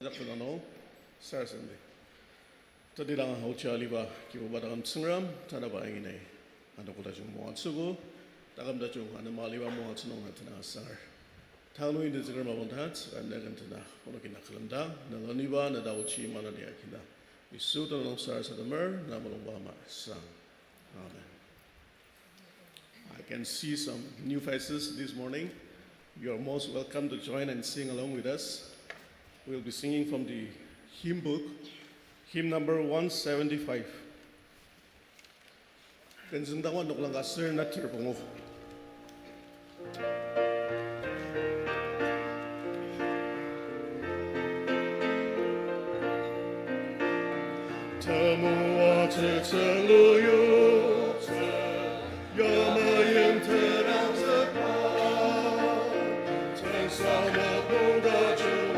Zakulano, Sarasindi. Tadilang Hochaliba, Kibadam Singram, Tanabaingine, and the Kodajum Moatsugo, Tagam Dajum, and the Maliba Moatsuno Hatana Sar. Talu in the Zigramavant, and Negantana, Honokina Kalanda, Nalaniba, Nadauchi, Manadiakina. We suit on stars at the Mer, Namalobama, Son. Amen. I can see some new faces this morning. You are most welcome to join and sing along with us. We'll be singing from the hymn book, hymn number 175. Kenzundawan nuklang kasir na tirpungo. Tamuwa tseluyu, yamayim terang sepa, tensama bunga jua.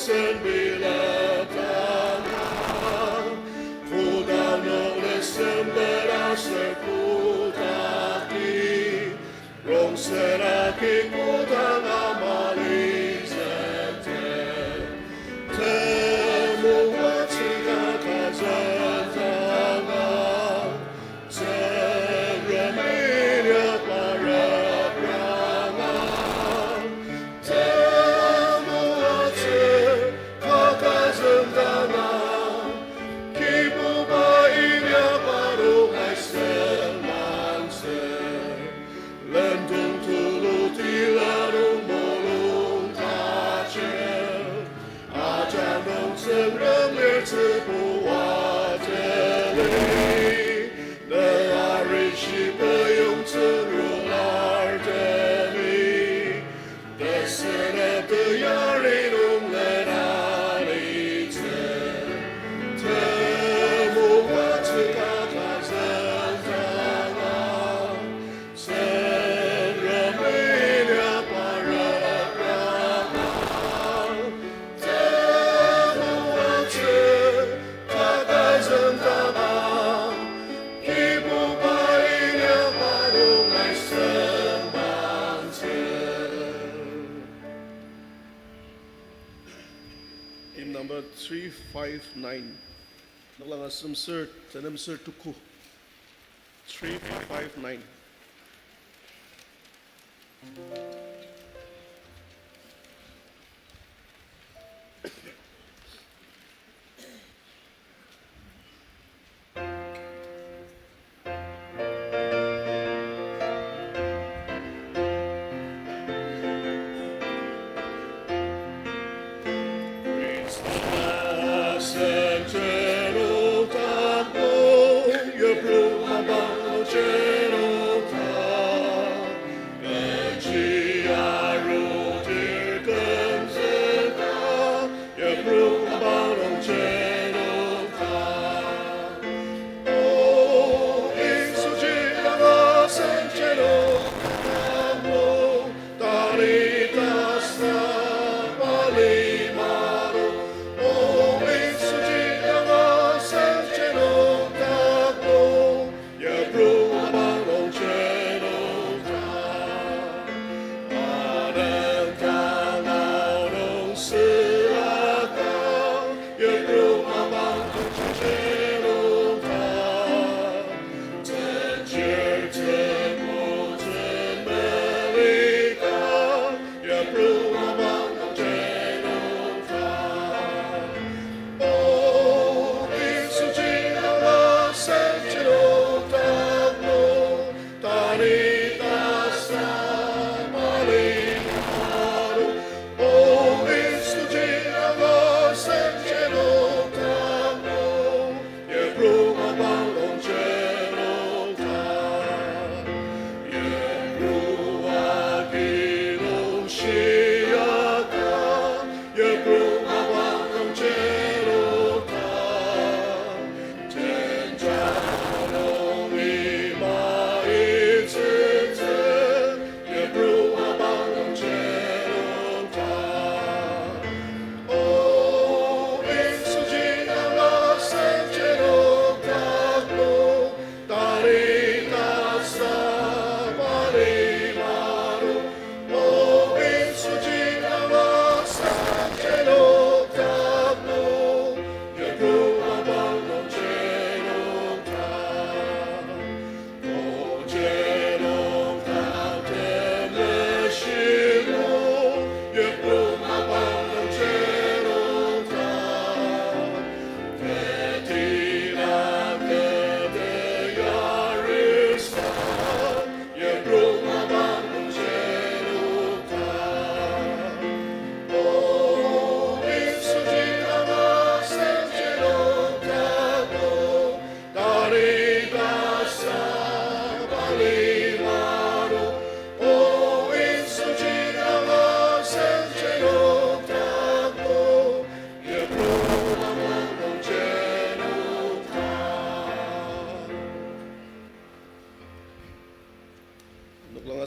sen bila tangan, kuda nole sembera seputaki, rong seraki kuda namali zete, temu watika kazantanga, sereminya parabranga, temu watika kazantanga, kibu bainya barungai semanse, lendung tulu tilarung molung kacil, aja nong sengrem lercepu wateli, dearishi peyung cenrung ardeli, desenep deyarinung lenalite, temu watika kazantanga, sereminya parabranga, temu watika kazantanga, kibu bainya barungai semanse. Hymn number 359. Nalang asam sir, tanam sir tuku. 359.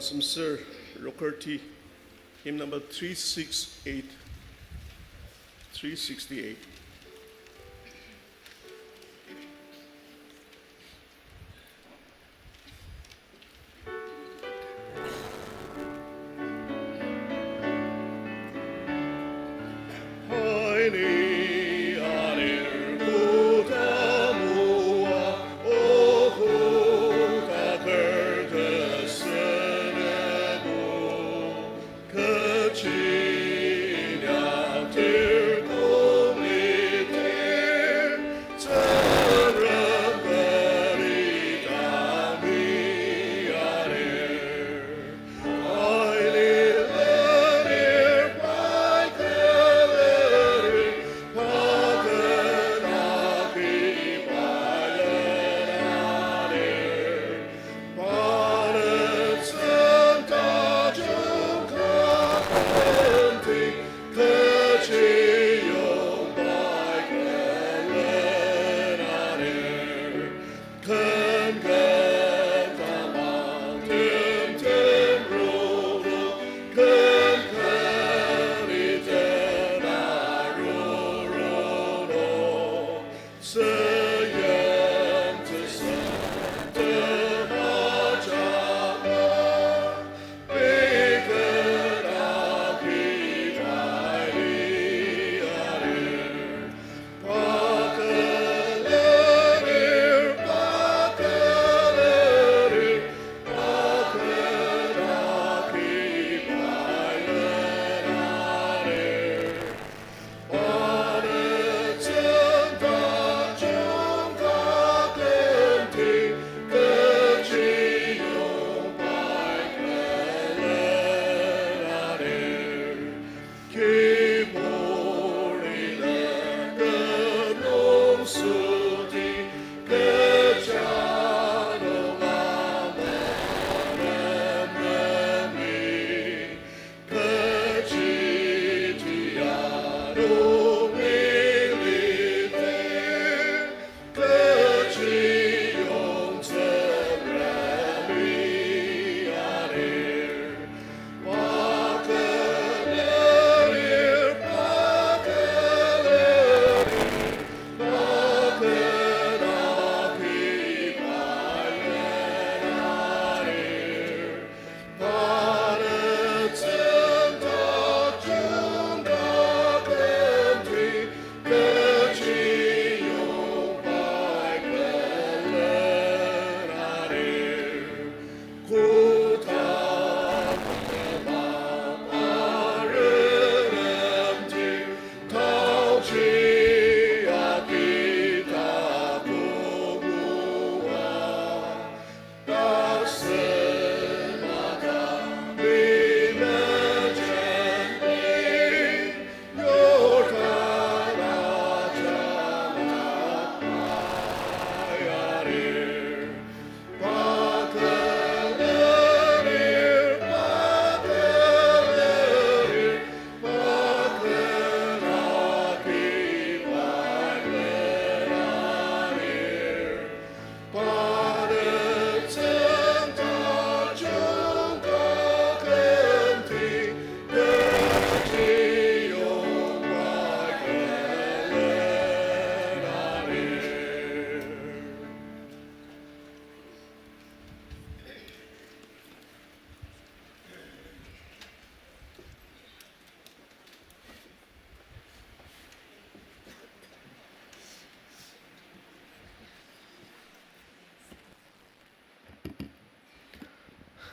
Some Sir Rokerty, hymn number 368. 368.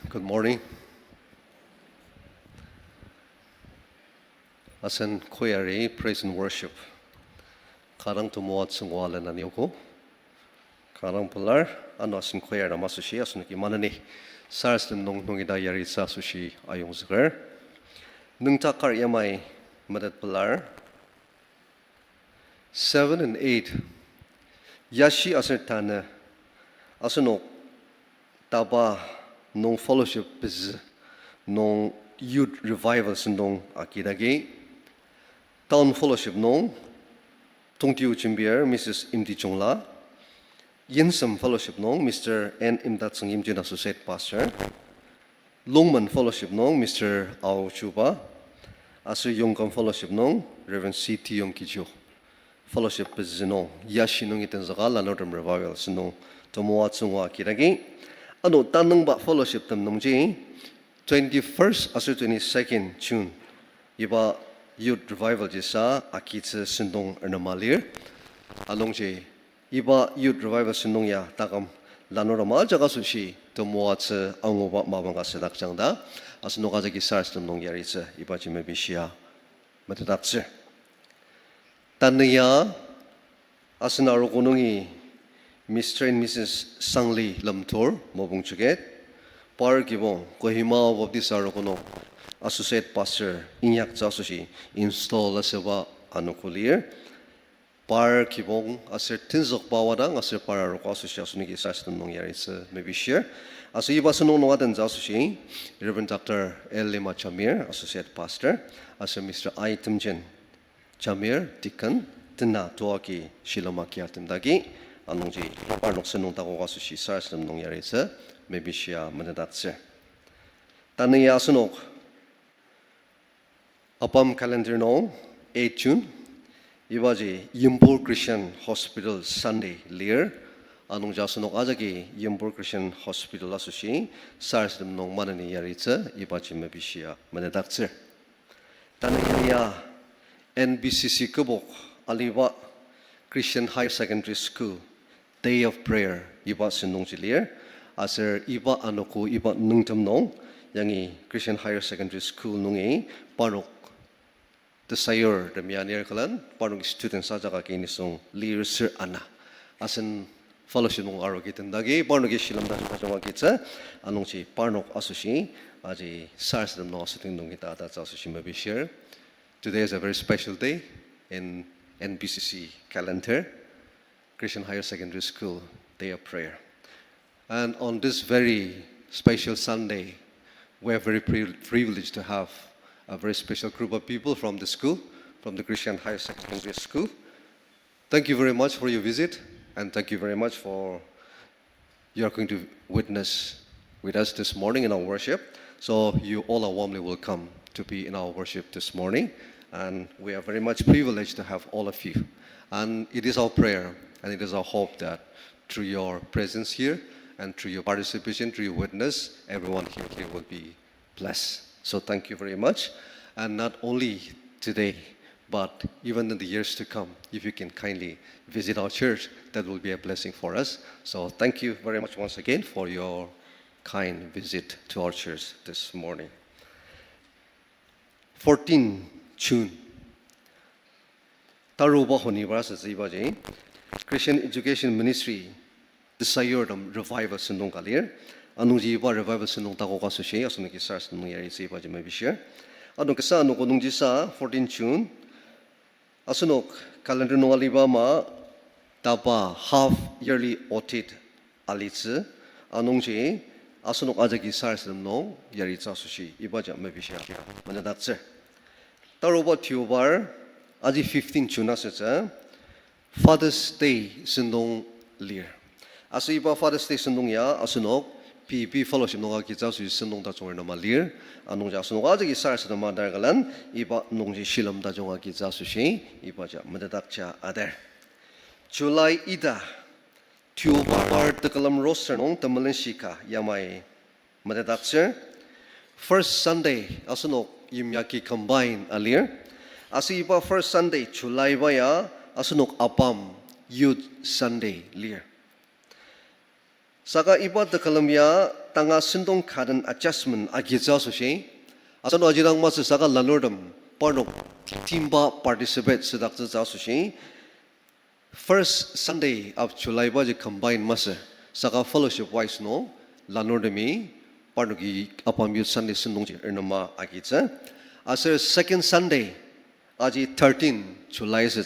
Good morning. Asen query, praise and worship. Karang tumuat sungwala na niyoko. Karang pular, ano asen query na masushi, asen kimanani. Sars lim nung idayari sa sushi ayong zger. Nung takar yamay madat pular. 7 and 8. Yashi asen tana. Asenok DABA nung fellowship is nung youth revivals nung akidagi. Town fellowship nung tungtiu chimbier Mrs. Imdi Chungla. Yinsam fellowship nung Mr. N. Imdat Sangim Jin Associate Pastor. Lungman fellowship nung Mr. Ao Chuba. Asu Yongkam fellowship nung Reverend C.T. Yong Kicho fellowship bizinong yashinong iten zagal anodam revival sinong tomoa tsungwa kiragi ano tanang ba fellowship tam nongji 21st asur 22nd June iba youth revival jisa akitse sindong ernamalir anongji iba youth revival sindong ya takam lanorama jaga sushi tomoa tse angoba mabanga sedak jangda asno gajagi sars nong yaritse iba jime bishia matadatse tanaya asna rokonongi Mr. and Mrs. Sangli Lamtor mobung chuget par gibong Kohima Baptist Arogo associate pastor inyak jasushi install aseba anukulir par gibong aser tinzok bawadang aser para roko associate asunigi saston nong yaritse maybe share asu iba sunong noadan jasushi Reverend Dr. L. Lima Chamir associate pastor aser Mr. I. Duncan Chamir Deacon Tina Tuaki Shilomaki Atimdagi anongji parnok senong tago gasushi saston nong yaritse maybe share manadatse tanaya sunok apam calendar no 8 June ibaji Dimapur Christian Hospital Sunday lear anong jasunok ajagi Dimapur Christian Hospital asushi sarsdem nong manani yaritse ibaji mebishia manadakse tanaya NBCC kubok aliba Christian Higher Secondary School Day of Prayer iba sinong jilir aser iba anoku iba nungtam nong yangi Christian Higher Secondary School nungi parok the sayor the mianir kalan parok students sajaga kinisong lir sir ana asen fellowship nong arogi tendagi parok shilam da jawa kitsa anongchi parok asushi aji sars dem no sitting nong kita da asushi maybe share today is a very special day in NBCC calendar Christian Higher Secondary School Day of Prayer. And on this very special Sunday, we are very privileged to have a very special group of people from the school, from the Christian Higher Secondary School. Thank you very much for your visit, and thank you very much for you are going to witness with us this morning in our worship. So you all are warmly welcome to be in our worship this morning, and we are very much privileged to have all of you. And it is our prayer, and it is our hope that through your presence here, and through your participation, through your witness, everyone here will be blessed. So thank you very much. And not only today, but even in the years to come, if you can kindly visit our church, that will be a blessing for us. So thank you very much once again for your kind visit to our church this morning. 14 June. Taruba Honibras is Ibaji, Christian Education Ministry. The Sayurdam revival sendong kalir, anungji ba revival sendong tako kasushe, asunong kisar sendong yari si iba jemay bishir. Anong kisa anong kunong jisa 14 June, asunok calendar nong aliba ma DABA half yearly audit alitse, anungji asunok aja kisar sendong yari sa sushi iba jemay bishir. Manadatse. Taruba Tubar aji 15 June asetse Father's Day sendong lir. Aso iba Father's Day sendong ya asunok PB fellowship nong kita su sendong da jong nama lir anong ja asunok aja ki sar sedama dargalan iba nong ji shilam da jong kita su shi iba ja medadak cha ader July ida Tubar Tekülem roster nong tamalan shika yamai medadak cha first Sunday asunok yimyaki combine alir aso iba first Sunday July ba ya asunok apam youth Sunday lir Saka iba Tekülem ya tanga sendong kadan adjustment agija sushi asano ajirang mas saka lanordam parnok timba participate sedak ja sushi first Sunday of July ba je combine mas saka fellowship wise no lanordami parnoki apam youth Sunday sendong je ernama agija aser second Sunday aji 13 July se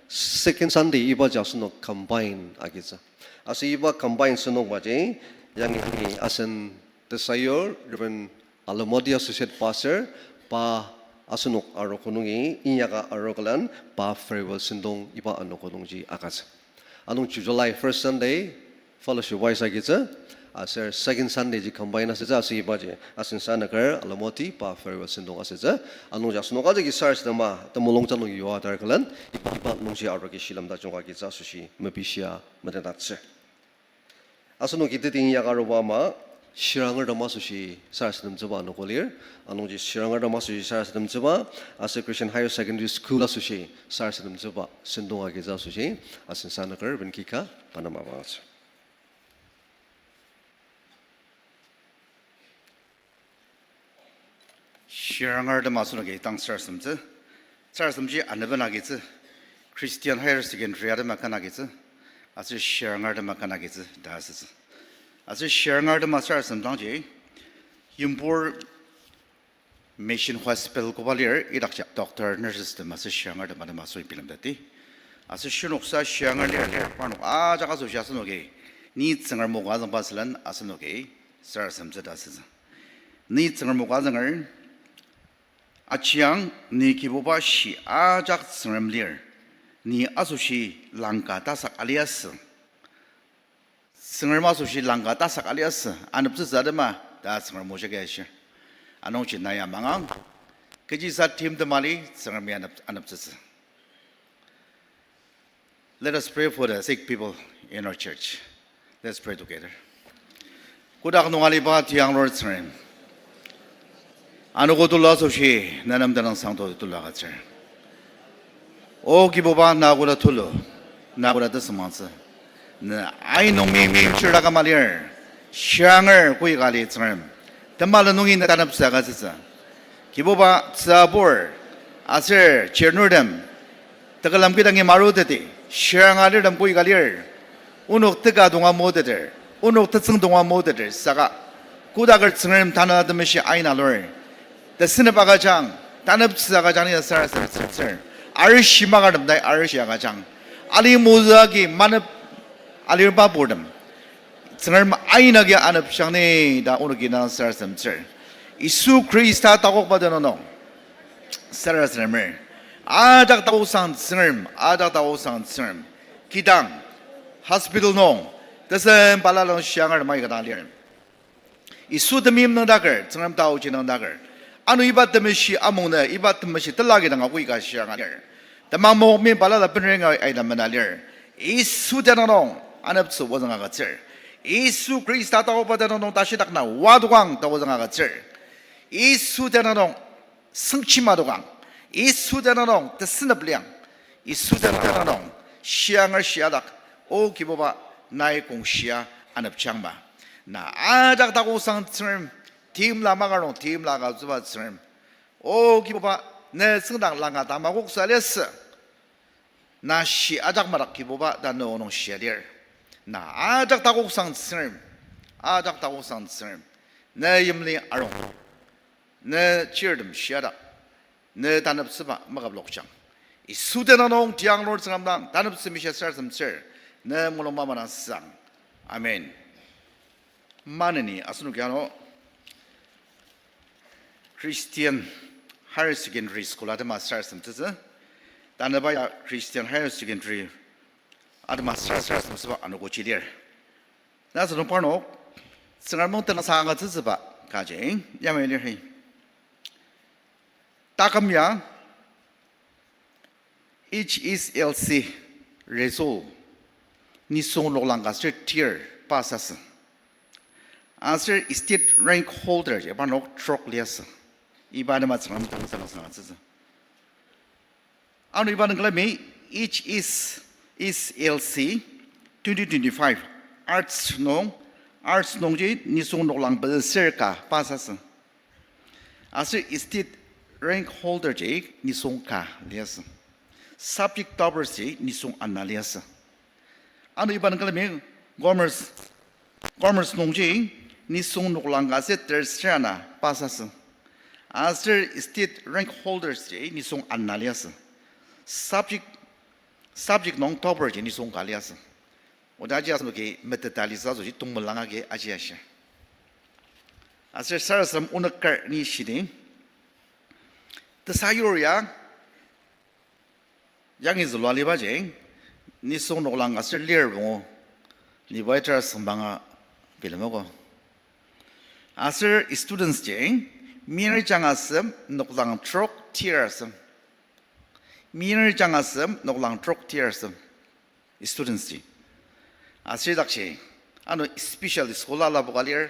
second Sunday iba jasno combine agija Asi iba combine senong baje yang ini asen tesayor Reverend Alamodi Associate Pastor pa asunok arokonungi inyaka arokalan pa farewell sendong iba anokonungji akas. Anong July 1st Sunday fellowship wise agitsa Asir second Sunday ji combine asija si baje asin sanakar alamoti pa farewell sindong asija anong jasno ka ji sars dama tamolong chanong yo atar kalan ipa nong si araki shilam da chonga ki sa sushi mapisia matatatse asano ki ting ya garoba ma shirangar dama sushi sars dam jaba no kolir anong ji shirangar dama sushi sars dam jaba asir Christian Higher Secondary School sushi sars dam jaba sindong ki sa sushi asin sanakar benkika panama ba Shirangar de Masunogi, thanks, Sarsamze. Sarsamji, and never nagits. Christian Higher Secondary de Macanagits. As a Shirangar de Macanagits, does. As a Shirangar de Masarsam Danji, Yumpur Mission Hospital Cavalier, Idak Doctor, Nurses, the Master Shirangar de Madamasu Pilamati. As a Shunoxa Shirangar de Jakasu Jasanogi, needs Sanger Mogazan Baslan, Asanogi, Sarsamze does. Needs Sanger Mogazan. Achiang ni kiboba shi ajak sremlir ni asushi langka tasak alias srema sushi langka tasak alias anupse zadema da srem mojegesh anong naya mangang keji sa team de mali srem anupse. Let us pray for the sick people in our church. Let's pray together. Kudak nungali ba tiang Lord srem 아누고 둘러서시 나남다는 상도 둘러갔지. 오 기보바 나고라 둘러 나고라 드스만스. 나 아이농미 출라가 말이야. 샹을 구이가리 쯤. 담말로 농이 나가는 사가지서. 기보바 사볼 아슬 제르르담. ತಗಲಂ ಕಿದಂಗೆ ಮಾಡುವುದತಿ ಶ್ಯಾಂಗಾಲಿ Dum ಕುಯಿ ಗಾಲಿಯರ್ ಉನುಕ್ ತಗ 동아 모데들 우녹 특성 동아 모데들 사가 구닥을 증을 단어드면시 아이나를 데스네 바가장 단업스가장이야 살살살 아르시마가 덤다 아르시아가장 알리 모자기 만업 알리바 보름 증을 아이나게 안업샹네 다 오르기나 살살살 이수 그리스타 따곡 받으노 살살살 아작다고 상 증을 아작다고 상 증을 기당 hospital 농 뜻은 발랄로 시향을 많이 가다리얼 이 수드밈 너다걸 증람 다오지 너다걸 아누 이바트메시 아몽네 이바트메시 들라게 당하고 이가 시향을 담마모미 발랄라 변행아 아이다만알리얼 이 수대노 안업수 원상아가철 이수 그리스도 다고 받아노 다시 닥나 와도광 다고상아가철 이 수대노 성치마도광 이 수대노 뜻스너블량 이 수대노 시향을 시야닥 오 기보바 나의 공시야 안업창마 나 아작다고 상처럼 팀 라마가로 팀 라가즈바처럼 오 기보바 내 성당 랑가 다마곡 살렸어 나 시 아작마락 기보바 나 너오노 시야리얼 나 아작다고 상처럼 내 염리 아롱 내 지얼듬 시야다 내 단업스바 마가블록장 이 수대나농 디앙로르 사람당 단업스미샤 살섬철 내 물로마마나 상 아멘 마느니 아스누기아노 크리스티안 하이어 세컨더리 스쿨 아드마 살섬트즈 다나바야 크리스티안 하이어 세컨더리 아드마 살섬스바 아노고치리얼 나스노 파노 승알몽트나 상가 트즈바 가제 야메리히 따감야 HSLC resolve Nisong Lolanga tier passes. Answer state rank holder, Japanok Troklias. Ibanamas Ramsans. On Iban Glame, each is LC 2025. Arts no Nisong Lolang Berserka passes. Answer state rank holder J Nisongka lias. Subject toppers Nisong Analias. Ano iban kalami commerce nongji ni song noklanga se terstrana pasas answer state rank holders je ni song analias subject nong topper je ni song kalias odaji asmo ke metadalisa zo ji tungmlanga ke ajiasha answer sarasam unakar ni shini tasayoria yang is lwaliba je ni song noklanga se ler go ni waiter sambanga 빌모고 아슬 students 쟁 미를 장았음 녹랑 트럭 티어스 미를 장았음 녹랑 트럭 티어스 students 아슬 닥시 아노 스페셜 스콜라라 보갈리어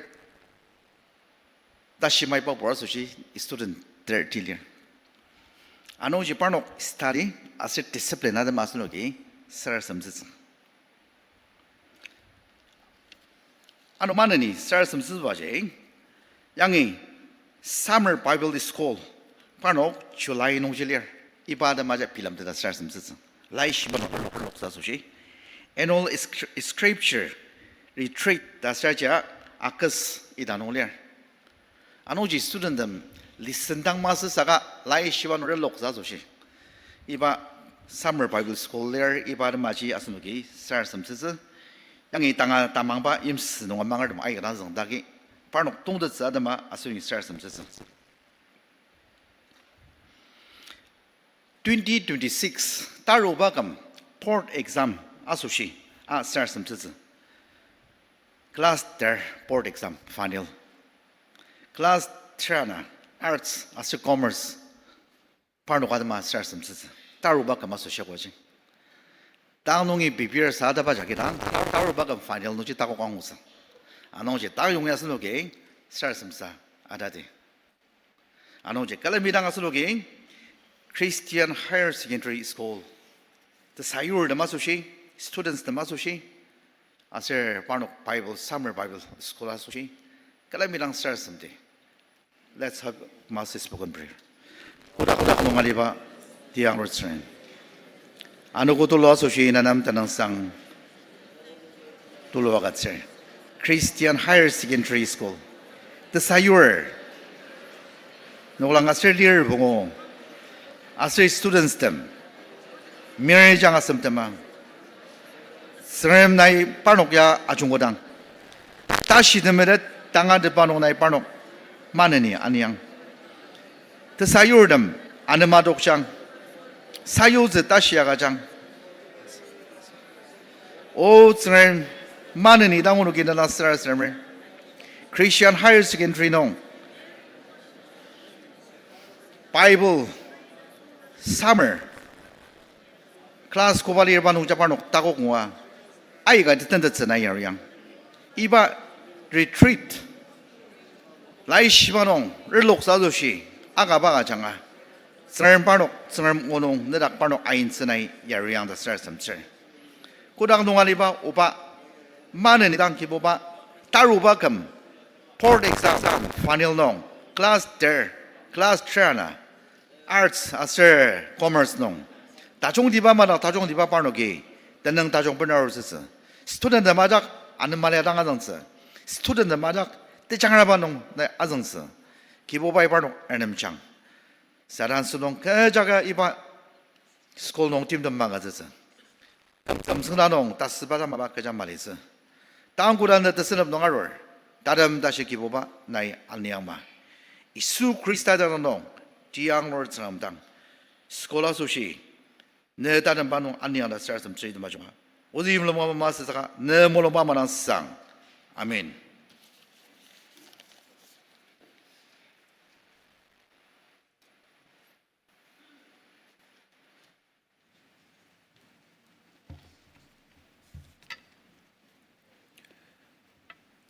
다시 마이 버버스시 student 들틸리어 아노 지파노 스타디 아슬 디시플리나데 마스노기 서섬스 아노 마느니 서섬스 바제 양이 Summer Bible School 파노 줄라이 농질리어 이바다 마자 필람데다 서섬스 라이 시바노 록사소시 Annual Scripture Retreat 다사자 아크스 이다노리어 아노지 스튜던트 리슨당 마스사가 라이 시바노를 록사소시 이바 Summer Bible School there 이바르 마지 아스누기 서섬스 양이 땅아 따망바 임스 농한망을 좀 아이가 나성다기 파노 동드스아드마 아스누기 서섬스 2026 따로바감 port exam 아소시 아 서섬스 class there port exam final class 트라나 arts 아스 commerce 파노 가드마 서섬스 따로바감 아소시고지 당농이 비비어 사다바 자기랑 따로바감 파이널 노지 따고 광우사 아노지 따 용야스노게 서섬사 아다디 아노지 칼미당 아스노게 Christian Higher Secondary School the sayur the masushi students the masushi aser parno Bible Summer Bible School asushi kalamilang sarsamde let's have mass spoken prayer kudak nongaliba tiang rotsen anugo tulo asushi nanam tanang sang tulo wagatse Christian Higher Secondary School the sayur nolang aser dear bungo aser students them 미래 장았음 때만 스렘 나이 빠녹야 아중고당 다시 드메레 땅아드 빠녹 나이 빠녹 마느니 아니양 더 사유르담 아르마독장 사유즈 다시야가장 오 스렘 마느니 당으로 기다나 스라스렘을 크리스천 하이어 세컨드리 농 바이블 서머 클래스 고발리르 바누 자파노 따고 공화 아이가 듣던 듣잖아 여양 이바 리트리트 라이 시바농 르록사도시 아가바가 장아 스르 바노 스르 모농 느락 바노 아인스나이 여양 더 서섬체 고당 동아리바 오바 많은 이당 기보바 따루바금 포르 exam 파이널 농 클래스 데 클래스 트라나 arts 아서 commerce 농 다종 디바마다 다종 디바 파노기等等 다종 버너스스 스튜던트 마작 아는 말에 당하던스 스튜던트 마작 때장하바농 네 아정스 기보바이 바노 에nem장 사란스농 그자가 이바 스쿨 농 팀도 망가졌어 점승나농 다스바다 마바 그자 말이스 땅구라는 뜻은 농아롤 다름 다시 기보바 나이 안니양마 이수 크리스타다는 농 디앙롤 사람당 스콜라 소시 내 다른 반응 아니야다 살았음 저희도 마지막 어디 임로 마마 마스가 내 몰로 마마난 상 아멘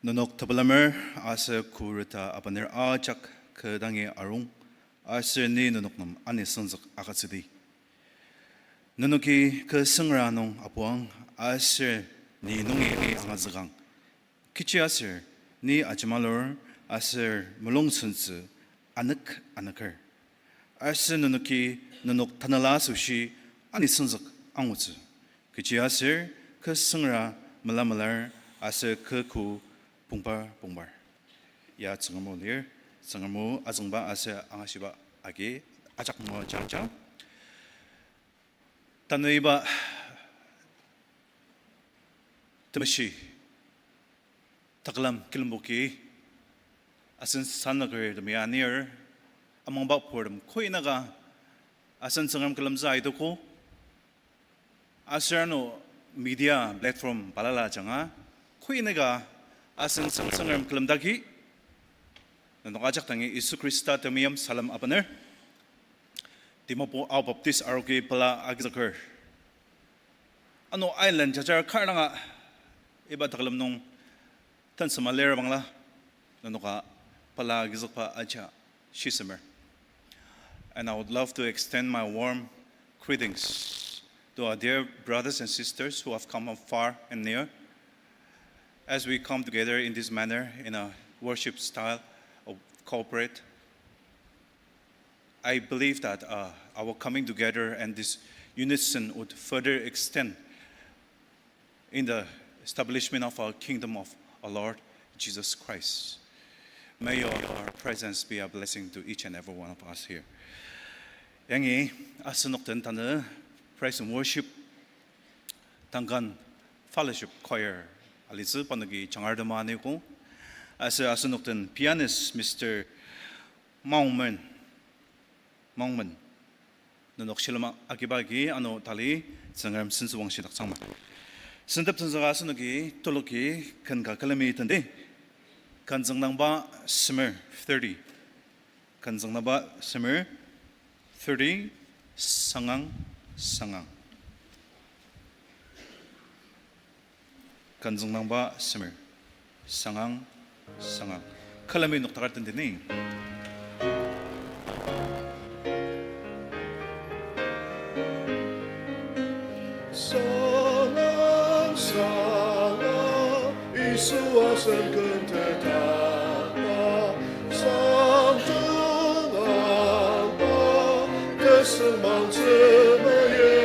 Nonok tablamer asa kurita abaner ajak kedangi arung asa ni nonok nam anisonzak akatsidi Nonoki ke sengra nong apuang aser ni nongi angazagang kichi aser ni ajamalor aser mulong sunzu anak anakar aser nonoki nonok tanala sushi ani sunzak angutsu kichi aser ke sengra malamalar aser ke ku pungbar ya tsengamu lir tsengamu azangba aser angashiba agi ajak mo jang Tanaiba Tamashi Tekülem Kilmboki Asin Sanagar the Mianir among Bapordum Koinaga Asan Sangam Kalamza Idoko Asano media platform Balala Janga Koinaga Asen sang kelam dagi. Nandong ajak tangi Yesus Kristus temiyam salam abaner. Dimapur Ao Baptist Arogo pala agizakar. Ano island jajar karanga iba takalam nung tan samalera bangla. Nandong ka pala agizakpa aja shisamer. And I would love to extend my warm greetings to our dear brothers and sisters who have come from far and near as we come together in this manner in a worship style of corporate. I believe that our coming together and this unison would further extend in the establishment of our kingdom of our Lord Jesus Christ. May your presence be a blessing to each and every one of us here. Yangi asunok tana praise and worship Duncan fellowship choir alizu panagi changarda ko as asunok ten pianist Mr. Amungnü nanok silama akibagi ano tali sangam sinsuwang sidak sangma Sentep tanzaga asunagi toloki kan kalami tande kan zangnangba summer 30 kan zangnaba summer 30 sangang kanjung nangba summer sangang kalami nok tagar tendeni sangang isuasan kentetapa Sentong semang semaya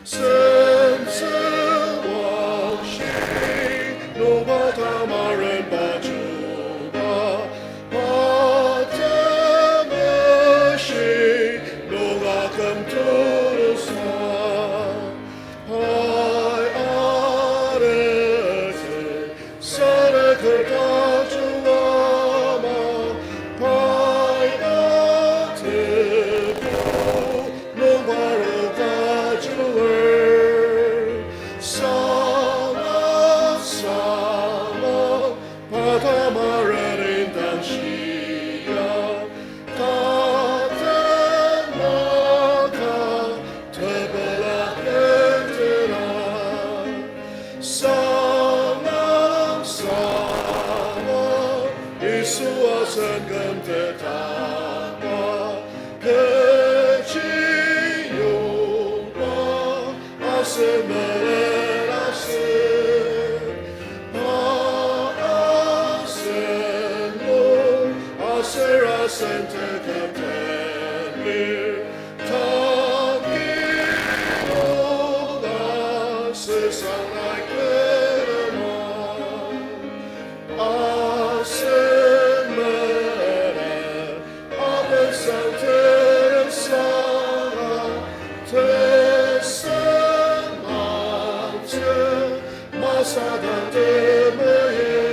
semang shi no batamaran bajuba patamashi no lakam turusa hai arete sana kertajulama pai Sentep temir tanginola sesangai kereman asemere abesang tersara tesemante masa dan temeye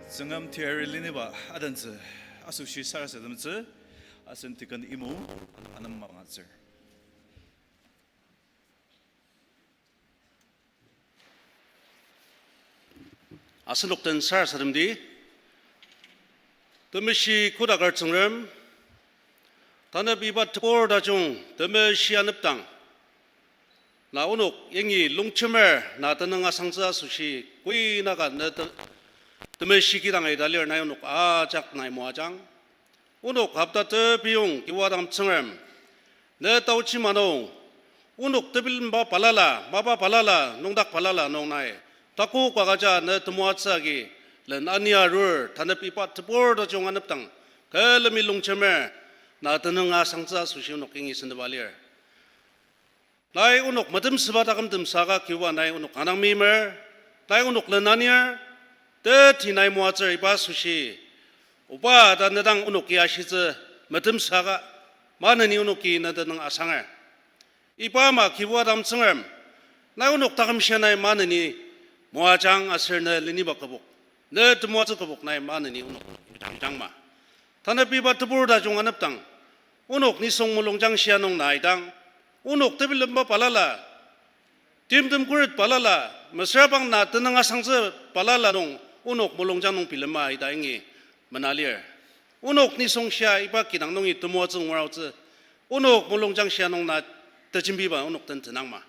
Sengam tiarilini ba adanse asushi sarasadamse asen tikan imu anam mabangatser. 아스녹된 살 사람들이 더메시 고다갈 정름 다나비바 특볼 다중 더메시 안읍당 나오녹 영이 롱첨을 나드능아 상자 수시 고이나가 너 더메시 기당에 달려 나오녹 아작 나이 모아장 오녹 갑다 더 비용 기와담 정름 내 따우치마노 오녹 더빌바 발랄라 마바 발랄라 농닥 발랄라 농나에 Taku kwagaja na tumuatsagi len ania rur tanapi pat tepor do jong anaptang kalami lungcheme na tananga sangsa sushi unok ingi sendabalir lai unok madem sebata kam dem saga kiwa nai unok anang mimer lai unok len ania te tinai muatser iba sushi upa dan nadang unok ya shize madem saga manani unok ki na tanang asangar iba ma kiwa dam sengem lai unok takam shenai manani 모아장 아슬네 리니바커복 네 드모아즈커복 나이 마느니 우녹 장장마 타나비바 드보르다 중안업당 우녹 니송물롱장 시아농 나이당 우녹 드빌름바 발랄라 딤듬 꾸릇 발랄라 머스라방 나 뜨능아 상서 발랄라농 우녹 물롱장농 빌름마 아이다잉이 머날리어 우녹 니송 시아 이바 기당농이 드모아즈 우라우즈 우녹 물롱장 시아농 나 뜨짐비바 우녹 던트낭마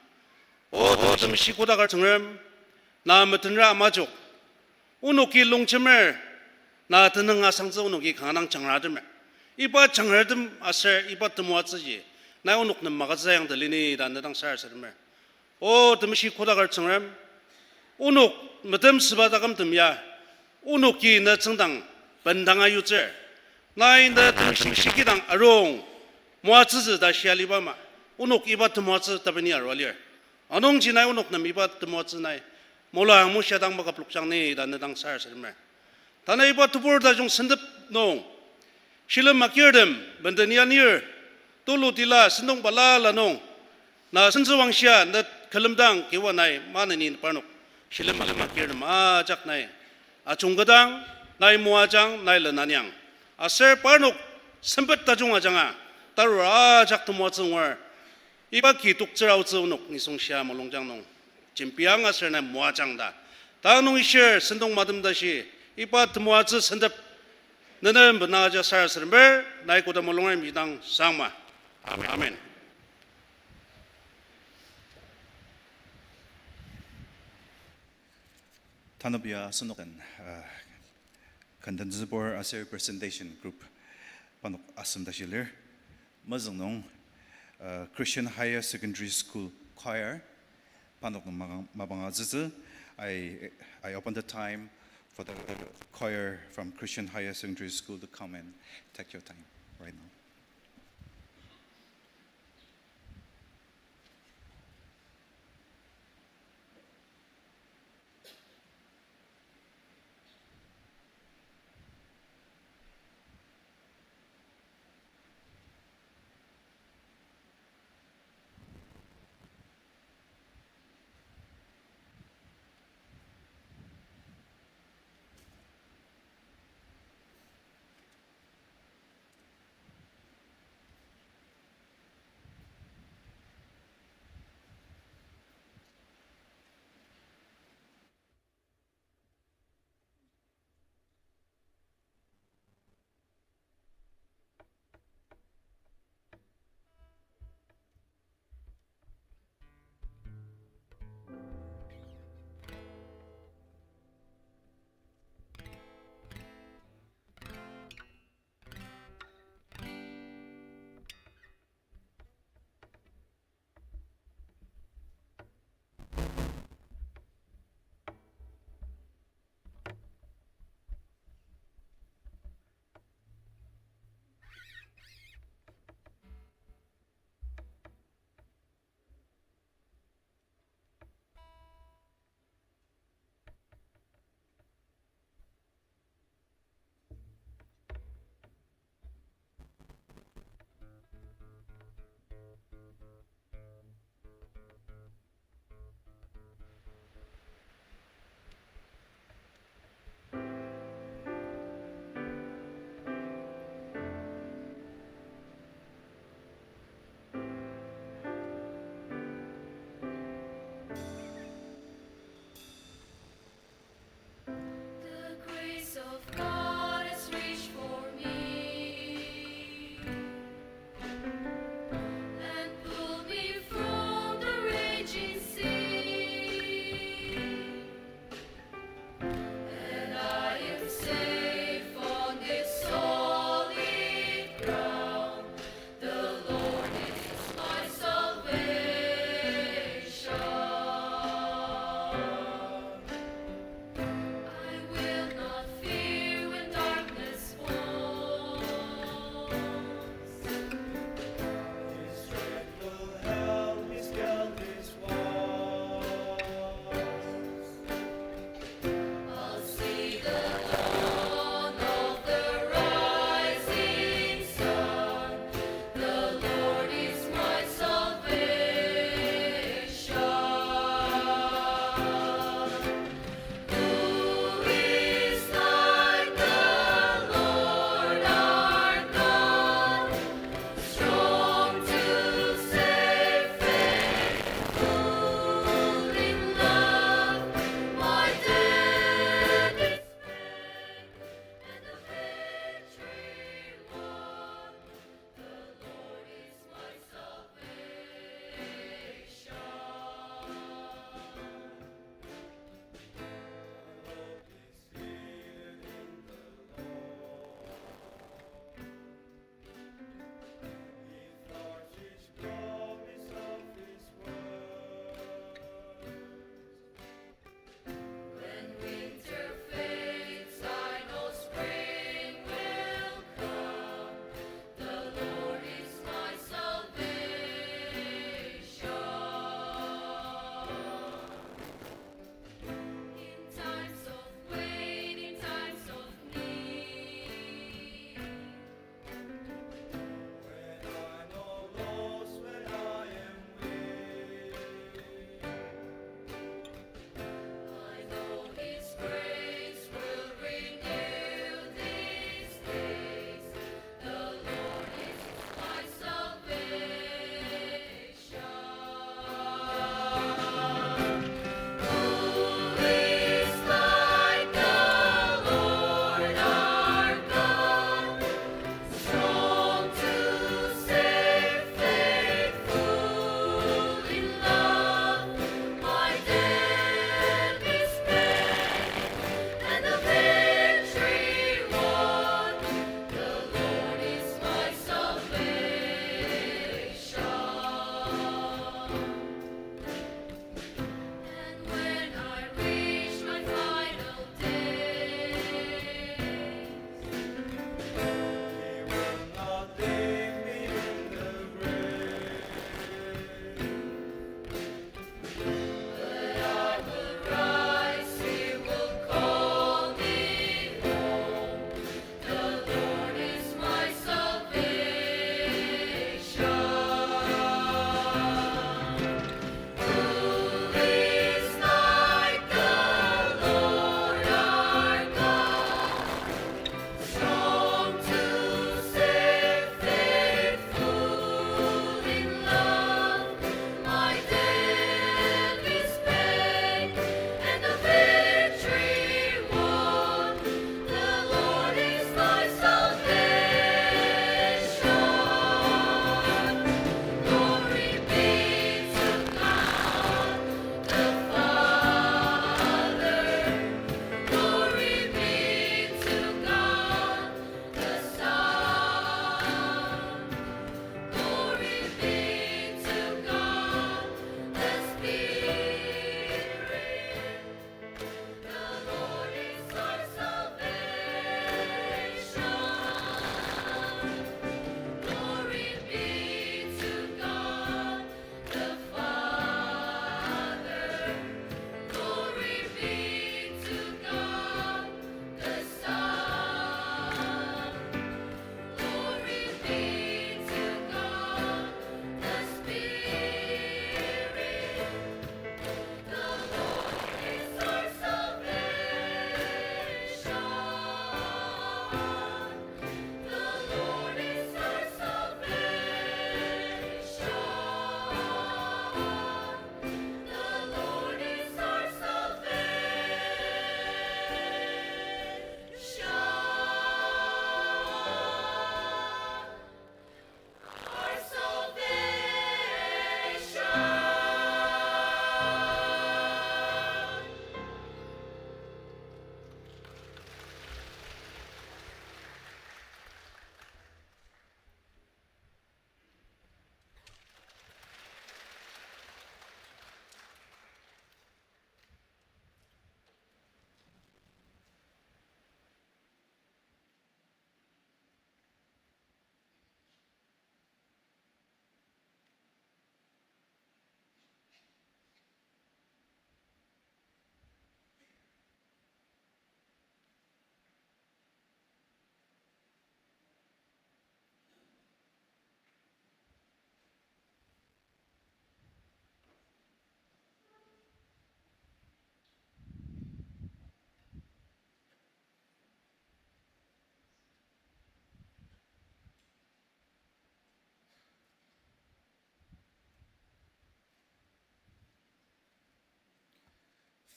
오 좀 시고다갈 정름 나 못든라 마족 우노기 롱체mer 나 드능아 상서 우노기 가능 장라드mer 이바 장라듬 아세 이바 드모아츠지 나 우노크는 마가자양 들리니 단다당 살살mer 오 듬시 고다갈 정람 우노 못듬 스바다감 듬야 우노기 나 정당 번당아 유제 나인다 듬시 시기당 아롱 모아츠즈 다 시알리바마 우노 이바 드모아츠 따베니 아로리어 아농지 나 우노크는 이바 드모아츠 나이 몰라 무시하당 먹어 블록장네 단다당 살살mer 다나 이바 투보르다 중 선답 농 실은 막여름 번더니아니어 돌로딜라 신동 발라라 농나 선서왕시야 나 클름당 개와나이 마느니 빠녹 실은 막여름 아작나이 아 중거당 나이 모아장 나이 르나냥 아세 빠녹 선벗다 중아장아 따로 아작도 모아증월 이바키 독저아우즈녹 니송시야 몰롱장농 진비양 아스나 모아장다 다농이셔 선동 마듬다시 이바트 모아즈 선답 너는 번나자 살스르mer 나이고다 몰롱의 미당 상마 아멘 타노비아 선옥은 컨덴즈볼 아세 프레젠테이션 그룹 반옥 아슴다실레 마즈농 Christian Higher Secondary School Choir Panok Mabangaziz, I opened the time for the choir from Christian Higher Secondary School to come and take your time right now.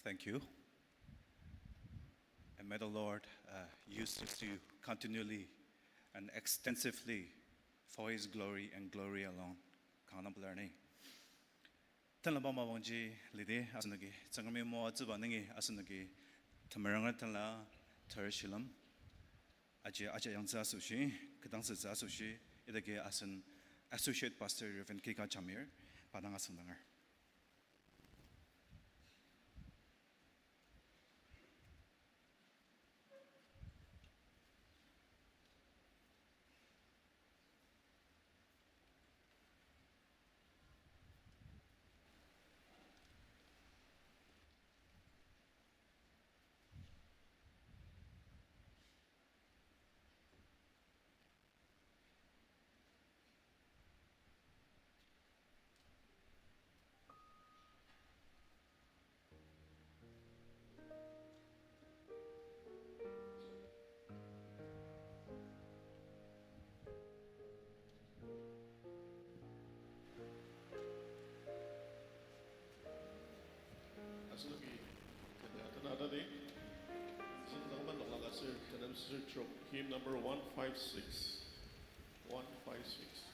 Thank you. And may the Lord use you continually and extensively for His glory and glory alone. Kanam learning. Tanla bama wangji lide asunagi changami mo azuba ningi asunagi tamaranga tanla tarshilam aje yangza sushi kedang sa sushi idage asun associate pastor Reverend Kika Chamir padang asundangar. Aslagi tenada de sendang man lokal asir tenam sir hymn number 156. 156.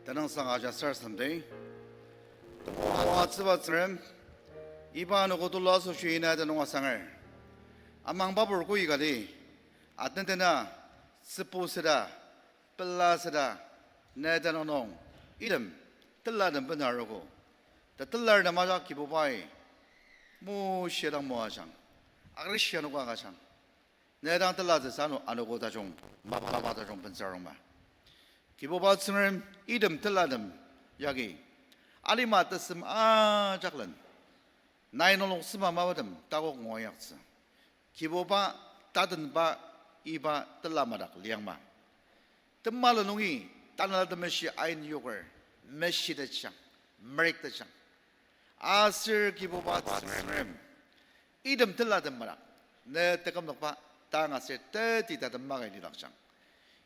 Tenang sang aja sar samdei. Wa tsiba tsrem. Iba no ko tulla so shina da no sangar. Amang babur ko igadi. Atentena sepusida pelasida neda no nong. Idem teladem benarago. Da telar da maja kibubai. Mu shedang mo ajang. Agression ko agasang. Nedang telad sano anogo da jong. Mama da jong pensarong ma. 기보바 승을 이름 들라듬 여기 아리마트 씀 작런 나이노롱 스마 마바듬 따고 모약스 기보바 따든 바 이바 들라마락 리앙마 뜸말로 농이 따나드 메시 아인 요걸 메시드창 메릭드창 아슬 기보바 승을 이름 들라듬 마락 내 때감 녹바 땅아슬 때디다듬 마가이 리락창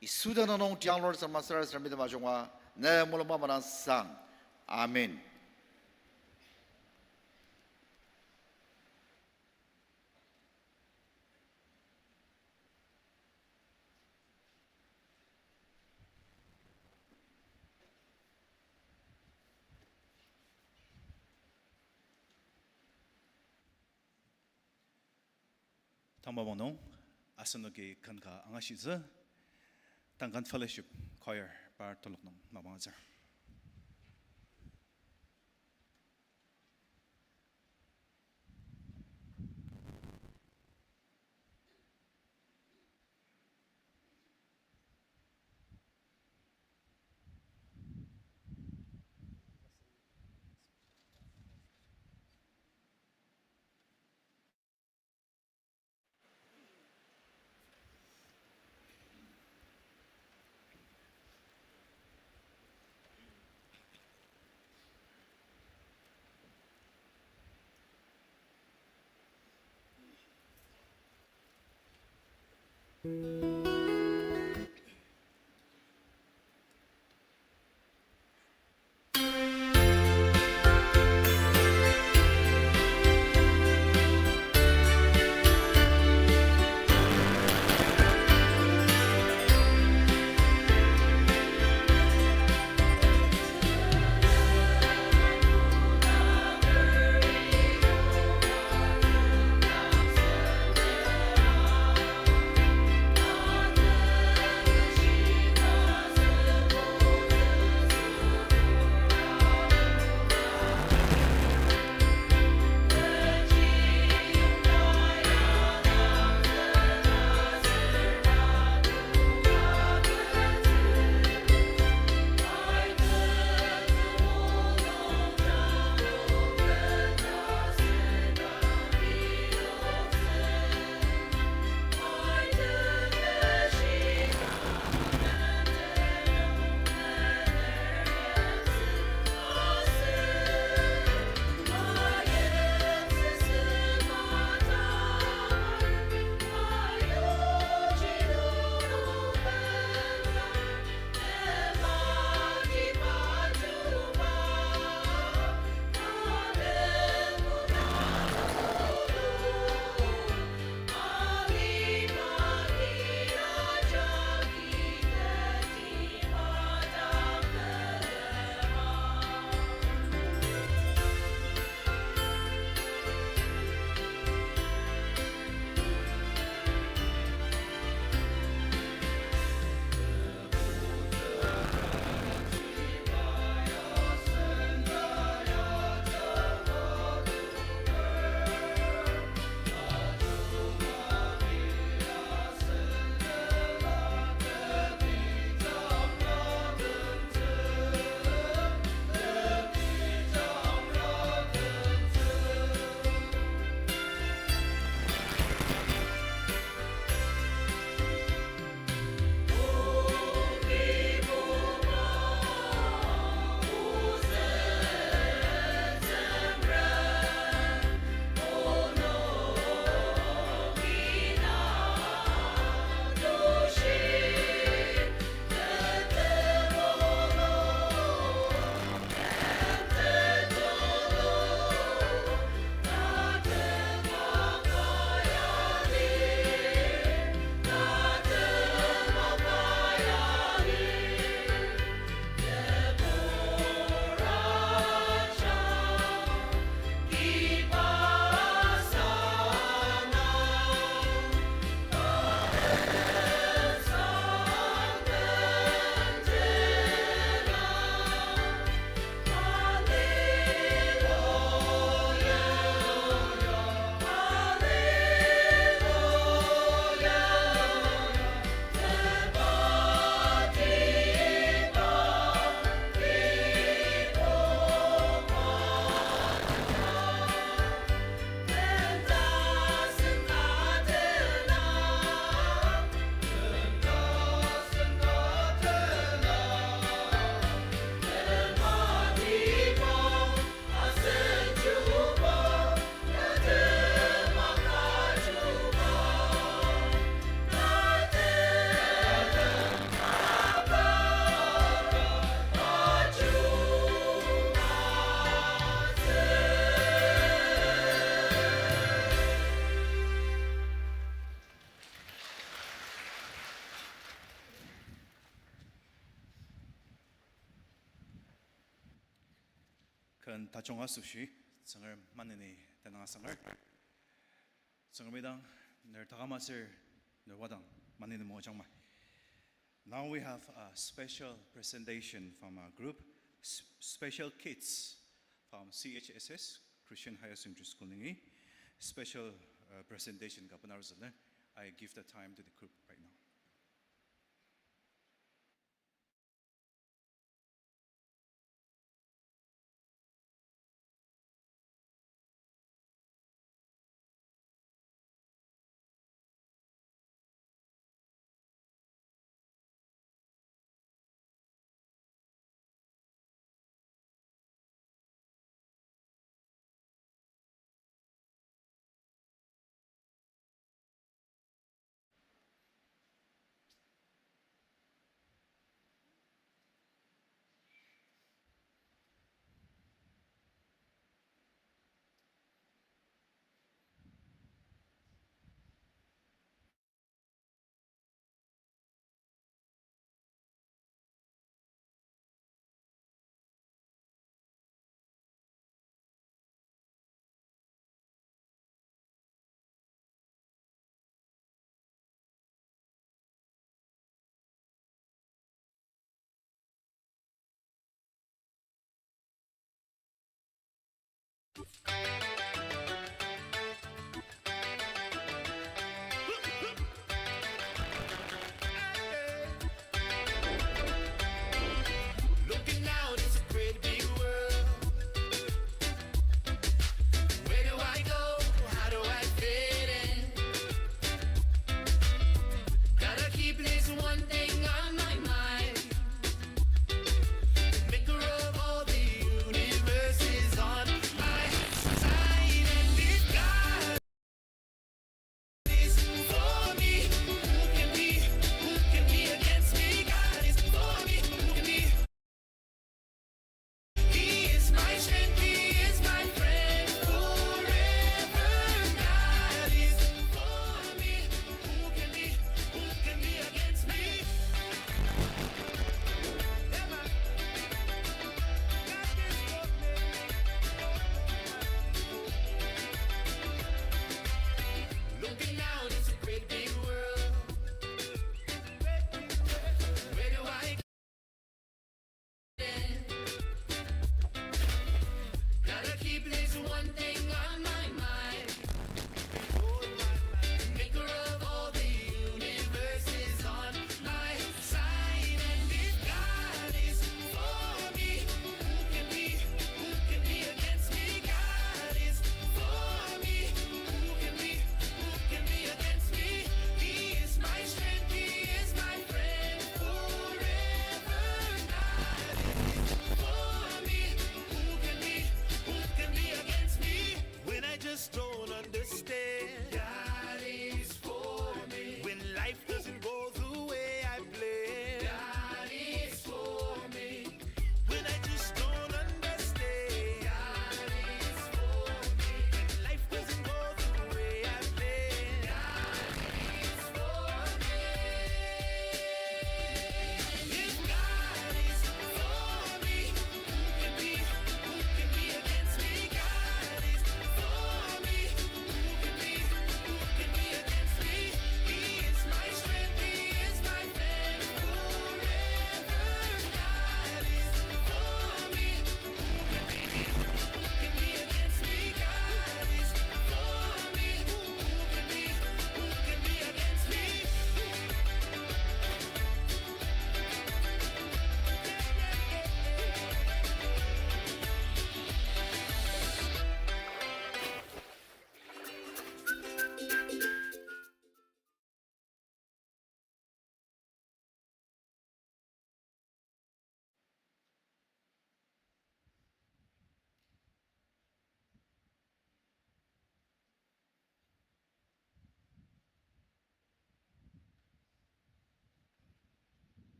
이 수단은 온 장로를 삼아서 믿음 마중와 내 물론 마마란 상 아멘. 당마봉농 아스노기 간가 앙아시즈 Duncan Fellowship Choir Pastoral Mabanza. 큰 다종아 수시 정을 만내니 대나가 상을 정을미당 늘 다가마슬 늘 와당 만내는 뭐 정말. Now we have a special presentation from our group, special kids from CHSS Christian Higher Secondary School 닝이 special presentation 가분하르즈는 I give the time to the group right now.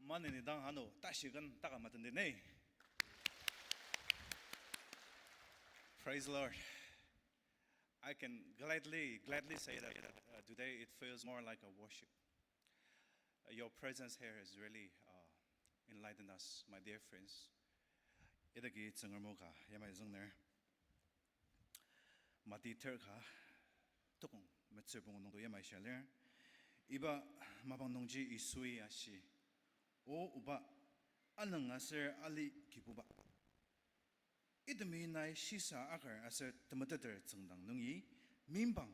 만년이 당 하노 다시건 따가 맞던데네. Praise the Lord. I can gladly say that today it feels more like a worship. Your presence here has really enlightened us, my dear friends. 이렇게 정을 모가 야마이 정ner 마디터가 토공 몇세봉 농도 야마이 샬레 이바 마방 농지 이수이 아시 오 우바 알능아서 알리 기부바 이드미 나이 시사 아거 아서 드머드들 정당 능이 민방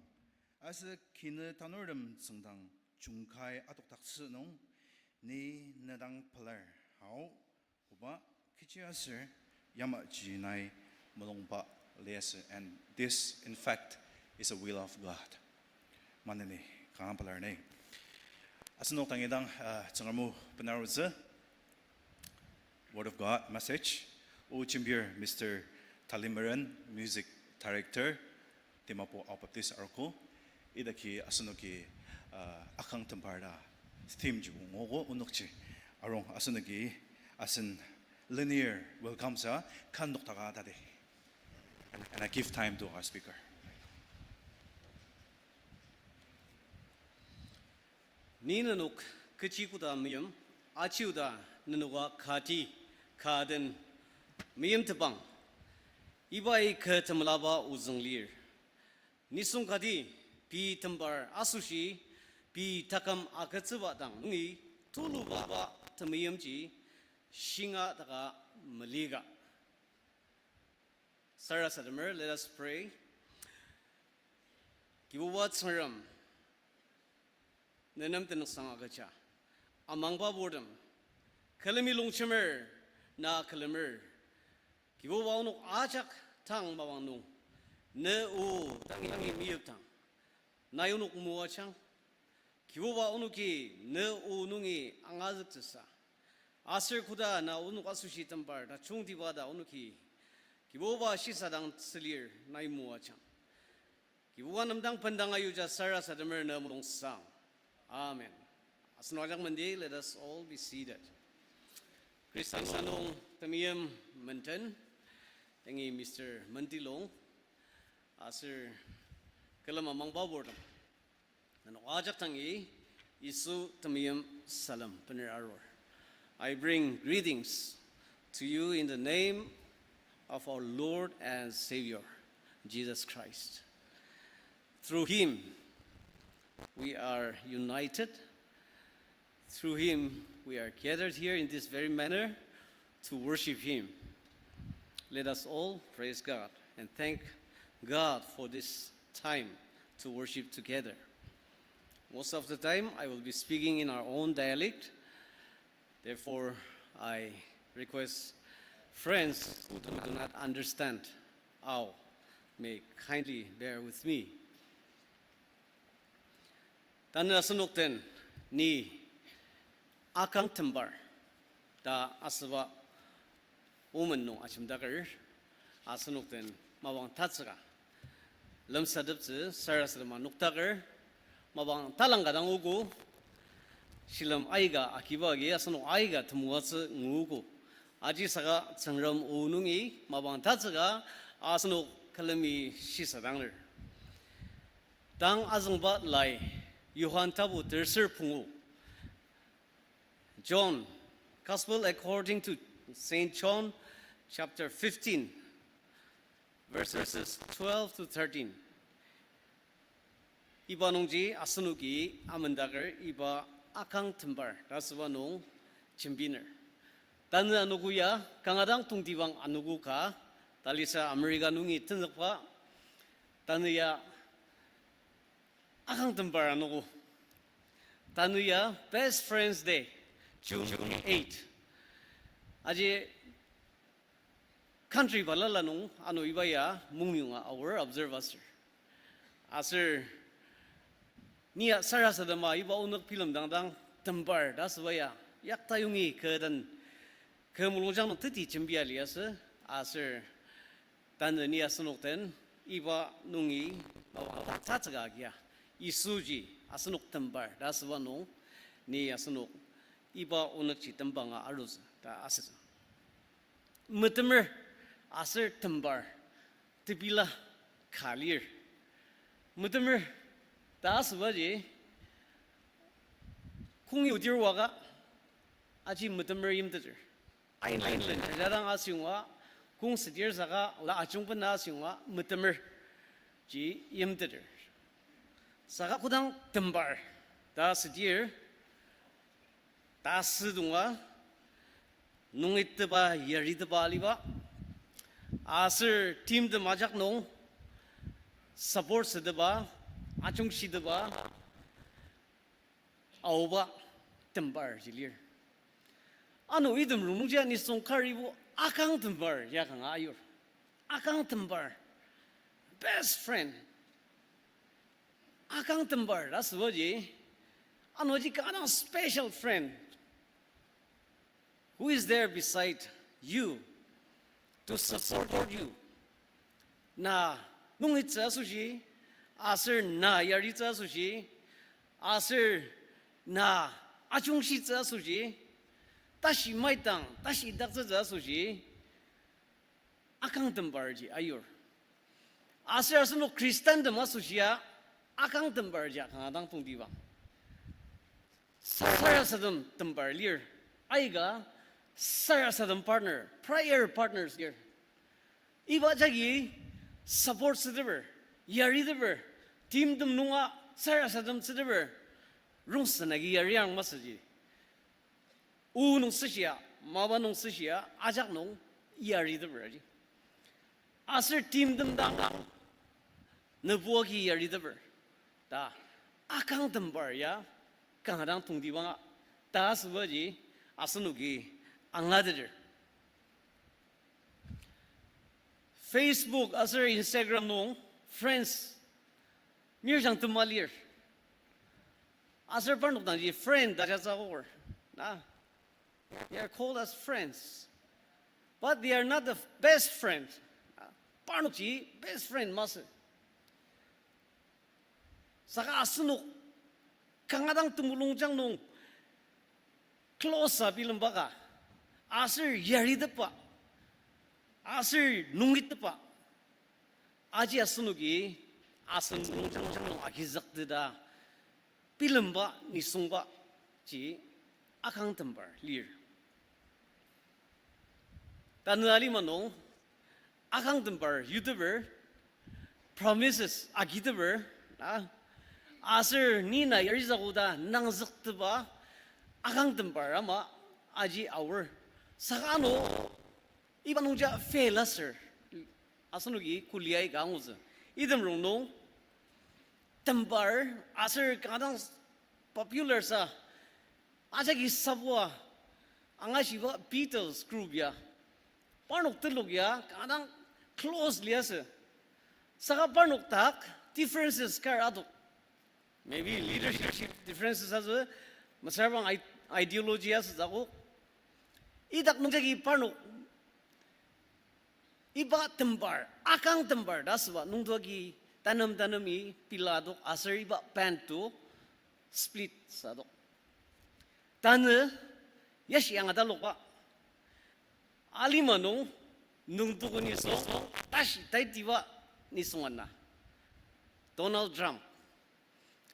아서 기느 단어름 정당 중카의 아독닥스농 니 나당 플레 하오 우바 키치아서 야마 지나이 molongpa les, and this in fact is a will of God. Manini kampalar ne. Asunok tangidang changamu penaruza Word of God message. Uchimbir Mr. Talimaran, music director, Dimapur Ao Baptist Arogo. Idaki asunoki akang temparda theme jung ngogo unokchi arong asunoki asun linear welcome sa kanok taga dade. And I give time to our speaker. Ninanuk kachikuda miyam achiuda nanuwa kati kaden miyam tebang ibai ketemlaba uzunglir nisung kadi pi tembar asushi pi takam akatsuba dang ngi tulu baba temiyam ji Shinga daga maliga. Sarah Sadamer, let us pray. Kibuwat saram. Nenam tenang sangagacha. Amang babordam. Kalami longchamer na kalamer. Kibuwa unuk ajak tang bawang nung. Ne u tangi miyup tang. Na unuk muwachang. Kibuwa unuki ne u nungi angazak tsa. Asir kuda na unuk asushi tambar na chung tibada unuki kiboba shisadang selir na imuwa chang kibuwa namdang pandang ayuja sara sadamer na murong sang. Amen. Asnwajang mandi, let us all be seated. Kristan sanong tamiyam menten tangi Mr. Mantilong asir kalam amang babordam nanok ajak tangi isu tamiyam salam pener aror. I bring greetings to you in the name of our Lord and Savior, Jesus Christ. Through Him, we are united. Through Him, we are gathered here in this very manner to worship Him. Let us all praise God and thank God for this time to worship together. Most of the time, I will be speaking in our own dialect. Therefore, I request friends who do not understand Ao may kindly bear with me. Tanna sunukten ni akang tembar da aswa woman no achimdagar asunukten mawang tatsaga lamsadapse sarasrama nuktagar mawang talangadang ugu Shilam aiga akibagi asano aiga tumuatsu ngugu aji saga changram unungi mabang tatsaga asano kalami shisadangler dang azangba lai Yohan tabu terser pungu John Gospel according to Saint John chapter 15 verses 12 to 13 iba nungji asanugi amandagar iba akang tembar raswanong chimbiner tanu anuguya kangadang tungtibang anugu ka talisa Amerika nungi tenakpa tanuya akang tembar anugu tanuya best friends day June 8 aje country balalanong anu ibaya mungyunga our observer asir Nia sarasadama iba unak film dangdang tembar daswaya yak tayungi kedan kemulungjang no titi chimbiya liasa asir tan nia sunukten iba nungi bawa tatsaga gya isuji asunuk tembar daswano ni asunuk iba onak ci tembanga aruz ta asas mutemer aser tembar tibila khalir mutemer ta aswaje kung yu dir waga aji mutemer yimder ai len jarang asyungwa kung sedir zaga la achung pa na asyungwa mutemer ji yimder saga kudang tembar ta sedir ta sidungwa nungitba yaridba liba asir team de majak nong support sedba achung sidba auba tembar jilir anu idum rumungja ni songkaribu akang tembar ya kang ayur akang tembar best friend akang tembar that's what ye anu ji kana special friend who is there beside you to support you na nungit sa sushi asir na yari sa sushi asir na achung shi sa sushi tashi maitang tashi dak sa sushi akang tembar ji ayur asir asno Kristen de masushia akang tembar ja kangadang tung diwa saya sedem tembar lir aiga saya sedem partner prayer partners here iba jagi support sedber yari deber team dem nunga saya sedem sedber rung senagi yari yang masaji nung sisia mawa nung sisia ajak nung yari deber ji asir team dem dang nebuaki yari deber ta akang tembar ya kangadang tung diwa ta sebaji asunugi angader Facebook asir Instagram nong friends mirjang tumalir asir parnok dang ji friend daga zawor na they are called as friends but they are not the best friend parnok ji best friend mas saka asunuk kangadang tumulong jang nong close sa bilang baka asir yari depa asir nungit depa aji asunugi asun nung agizak deda bilang ba nisung ba ji akang tembar lir tanali manong akang tembar youtuber promises agideber asir nina yari zaguda nang zakdeba akang tembar ama aji our sakano iban nungja failaser asunugi kuliai ganguza idem rungno tembar asir kadang popular sa aja gi sabwa anga shiwa Beatles group ya parnok teluk ya kadang close liasa saka parnok tak differences kar aduk maybe leadership differences as well masarang ideology as zago idak menjadi parno iba tembar akang tembar daswa nungdogi tanami piladok asar iba pantu split sadok tane yash yang ada lupa alimano nungdogo ni so tash taitiwa ni sungana Donald Trump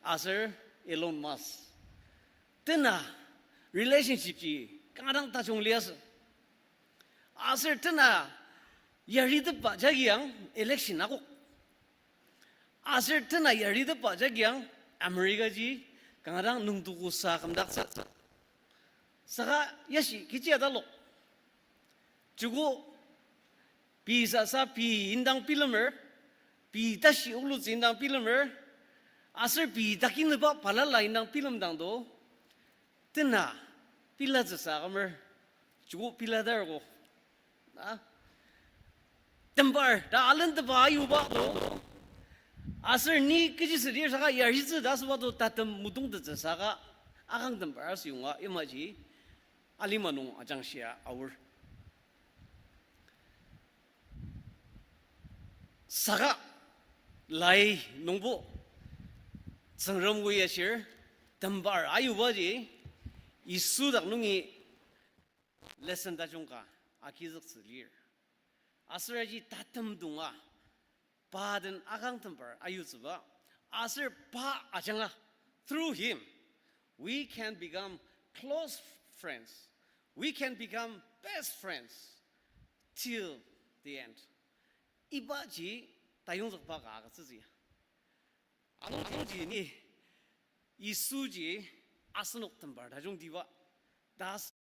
asar Elon Musk tena relationship ji kadang tajung lias asir tena yari depa jagiang election aku asir tena yari depa jagiang Amerika ji kadang nungtu sa kamdak saka yashi kici ada lo jugo bisa sa pi indang filmer pi tashi ulu indang filmer asir pi takin lepa palala indang film dang do tena pila sa kamer jugo pila dar ko tembar da alan de bayu ba do asir ni kiji sedir saka yari zi das wa do tatem mudung de saka akang tembar asyunga imaji alimanung ajang sia our saka lai nungbo sangram gue yashir tembar ayu ba ji 이수닥 농이 레슨 다종가 아키적 슬리르 아스라지 다텀둥아 바든 아강텀버 아유스바 아슬 바 아장아 through him we can become close friends we can become best friends till the end 이바지 다용적 바가 아가스지 아노지니 이수지 아스녹텀버 다종디와 다스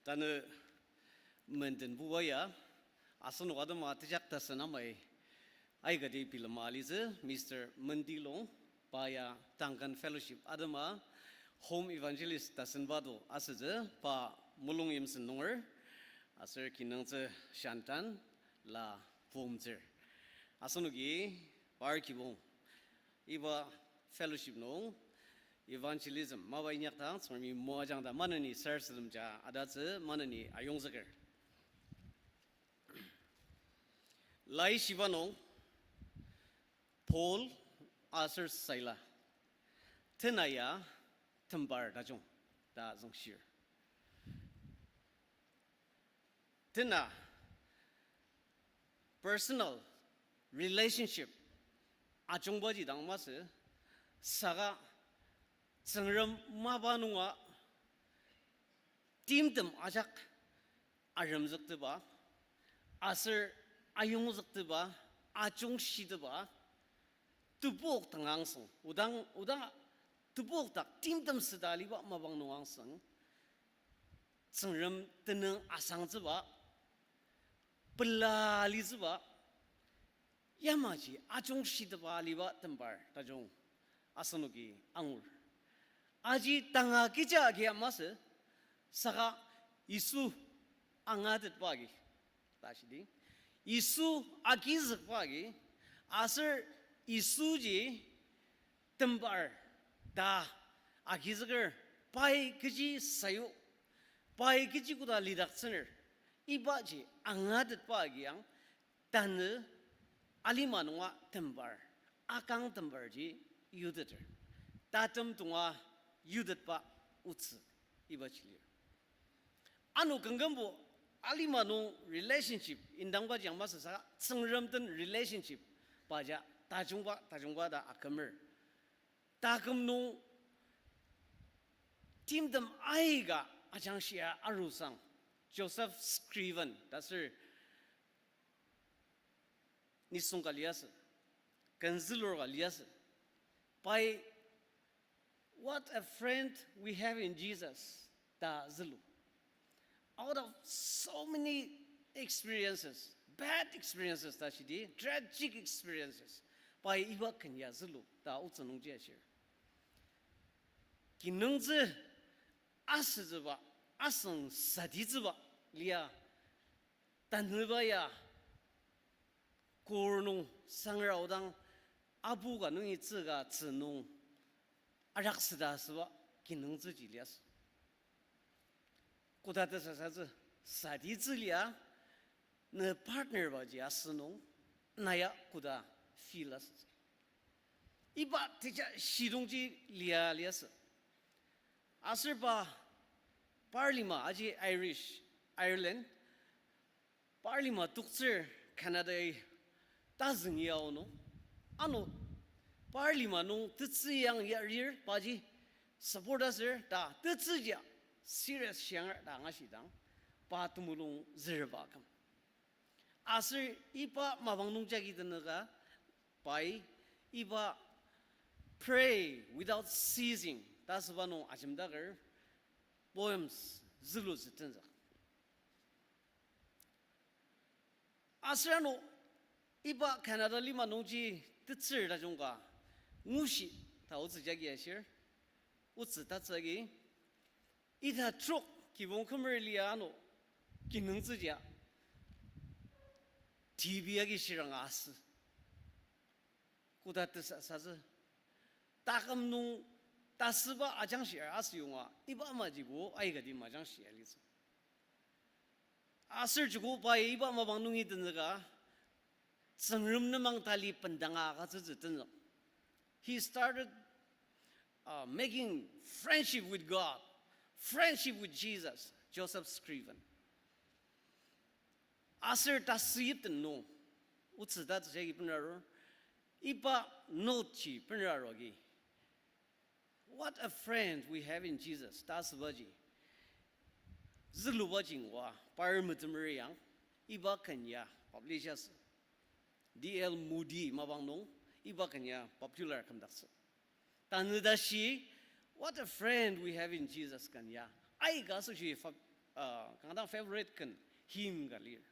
Tanu menden buaya asan wada matijak tasana mai ai gadi pilamalize Mr. Mendilong paya Duncan Fellowship adama home evangelist tasan bado asaje pa mulung imsen nonger asar kinangse shantan la pomzer asanugi bar kibong iba fellowship nong evangelism mawa inyak tang smi mo jang da manani sarsalum ja adat manani ayong zakar lai shivanong Paul asar saila tenaya tembar da jong da zong shir tena personal relationship ajong baji dang mas saga Sengram mabanunga tim tem ajak aram zakte ba asar ayung zakte ba ajong shide ba tupok tangang song udang tupok tak tim tem sedali ba mabang nuang song Sengram tenang asang zeba pelali zeba yamaji ajong shide ba liba tembar tajong asanugi angur Aji tanga kita kia masa saka isu angadet pagi, tadi isu agiz pagi asar isu je tembar da agizger pai keji sayu pai keji kuda lidak sener iba je angadet pagi yang tanah alimanua tembar akang tembar je yudeter tatem tunga Yudat pa utsi iba cilir. Anu kenggembo alimanu relationship indang ba jang masa sa sengramten relationship baja tajungba da akamer. Takem nu tim dem aiga ajang sia arusang Joseph Scriven dasar nisung kalias kanzilor kalias pai What a friend we have in Jesus, da Zulu. Out of so many experiences, bad experiences that she did, tragic experiences, by iba kenya Zulu, da utsanung jeshir. Kinungzi asizba, asang sadizba, liya, tanhuba ya, kornung, sangraudang, abuga nungi ziga zinung, Araksudaswa kinungzi jilias. Kudata sasazu sadi jilia ne partner baja senong naya kuda filas. Iba tija shidungji lias. Asirba Parlima aji Ireland Parlima tukser Canada tazing yaono ano Parlima nung tetsi yang yarir paji support us da tetsi ja serious siang da ngasidang patumulung zerbakam asir ipa mabang nung jagi denaga pai ipa pray without ceasing das banong ajimdager poems Zulu zitenza asirano ipa Canada lima nungji tetsi da jongga Ngushi, tahu sejak Asia, utsi tak segi, ita truk kibung kemerliano, kinung sejak, TV lagi sirang as, kuda tersaza, takam nung tasba ajang sir as yunga, iba majibu aiga di majang sir lisu, asir juga pai iba mabang nungi tenaga, sengrum nemang tali pendanga kazu tenang. He started making friendship with God, friendship with Jesus, Joseph Scriven. Asir tasiyip no, utsadat segi penaro, ipa nochi penarogi. What a friend we have in Jesus, tasbaji. Zilubajing wa, parmutamariang, iba kanya, publishers. D.L. Moody mabang nong. Iba kanya popular kamdaksa. Tanudashi, what a friend we have in Jesus kanya. Ay gaso si kandang favorite kan him galir.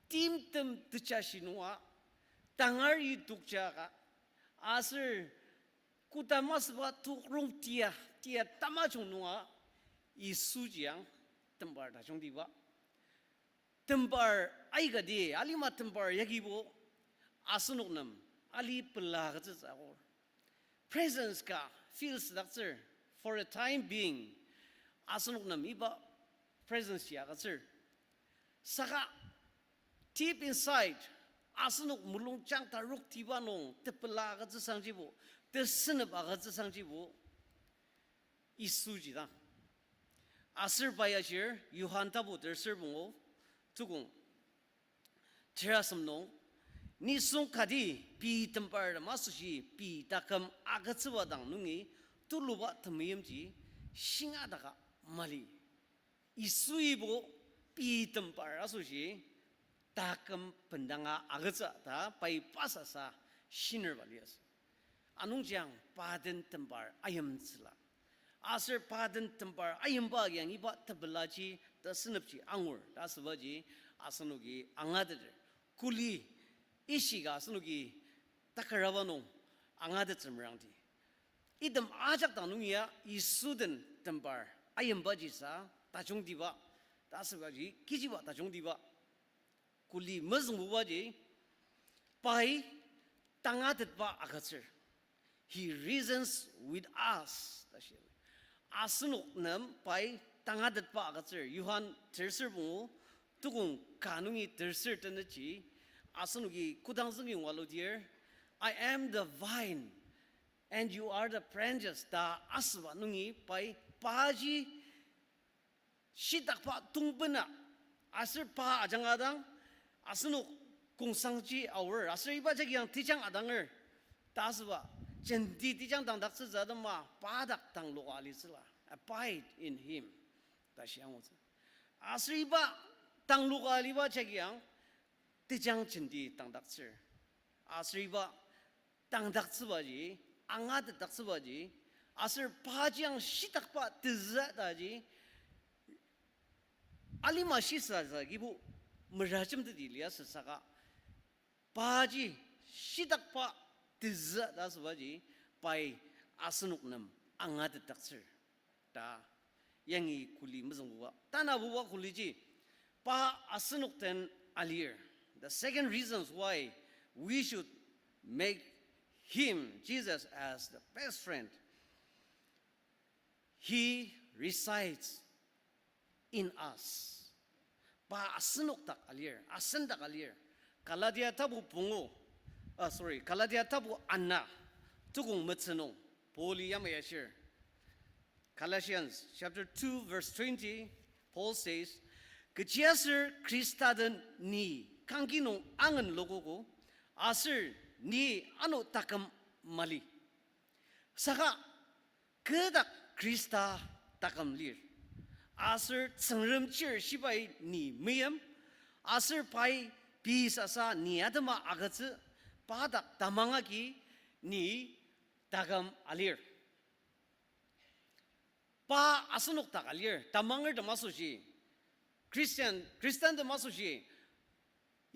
Tim tem tuchashi nuwa tangar yi tukcha ka asir kutamas ba tukrung tia tamachung nuwa isujiang tembar da chung diba. Tembar ay gadi alima tembar yagibo asunok nam ali pelag zagor. Presence ka feels dakser for a time being. Asunok nam iba presence ya kasir. Saka deep inside asunok mulung chang taruk tiba nong te pelag zang jibo te senep agat zang jibo isu jida. Asir bayashir Yuhan tabu terser bungo tukung terasam nong ni sung kadi pi tempar masushi pi takam agatsuwa dang nungi tuluba tamiyam ji singa daga mali isuibo pi tempar asushi takam pendanga agatsa ta pai pasasa siner balias anung jang paden tempar ayam tsila asir paden tempar ayam ba yang iba tabelaji ta senepji angur ta sebaji asanugi angader kuli ishiga sunugi takarawano angada tsemrangti idam ajak tanungia isuden tembar ayam bajisa tajung diba tasbaji kijiba tajung diba kuli mazung bubaji pai tangadet ba agatser he reasons with us tashil asunuk nam pai tangadet ba agatser yuhan terser bungu tukung kanungi terser tenachi Asanugi kudang singing walu dear, I am the vine, and you are the branches. Da aswa nungi pai paji shitak pa tungbena asir pa ajang adang asanuk kung sangji our asir iba jagi yang tijang adanger taswa jendi tijang dang dak sezadam ma padak tang lo alisla abide in him. Tasyang asir iba tang lo aliba jagi yang Tijang jendi tang dakser, asriba tang daksebaji, angad daksebaji, asir pajang sitak pa tizat aji, alima sisa zagi bu merajam tadi lihat sesaka, paji sitak pa tizat dasbaji, pai asenuk nam angad dakser, ta yangi kuli mazang buwa, tanah buwa kuli ji, pa asenuk ten alir. The second reasons why we should make him, Jesus, as the best friend. He resides in us. Pa asenok tak alir, asen tak alir. Kala dia tabu pungo, kala dia tabu anna, tukung metsenong, poli yamayashir. Colossians chapter 2 verse 20, Paul says, Kejiaser Christaden ni kangkinong angan logogo asir ni ano takam mali saka kedak Krista takam lir asir tsengrem chir shibai ni meyam asir pai bisasa ni adama agatse padak tamangaki ni takam alir pa asunok tak alir tamangar damasushi Kristen damasushi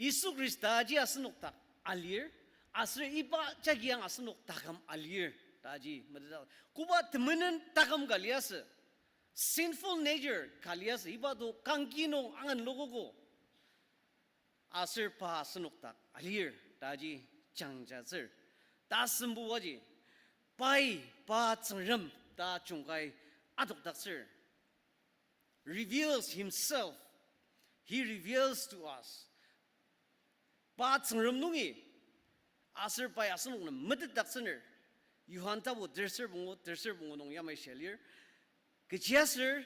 Isu Krista aji asenuk tak alir, asre iba cagi yang asenuk takam alir taji medal. Kuba temenan takam kalias, sinful nature kalias iba tu kangkinong angan logogo. Asre pa asenuk tak alir taji changjazer. Ta sembu aji, pai pa cengrem ta cungkai aduk takser. Reveals himself, he reveals to us. Pa cengrem nungi asir pai asenuk na medet daksener Yuhan tabu terser bungo nong yamai shelir kejiaser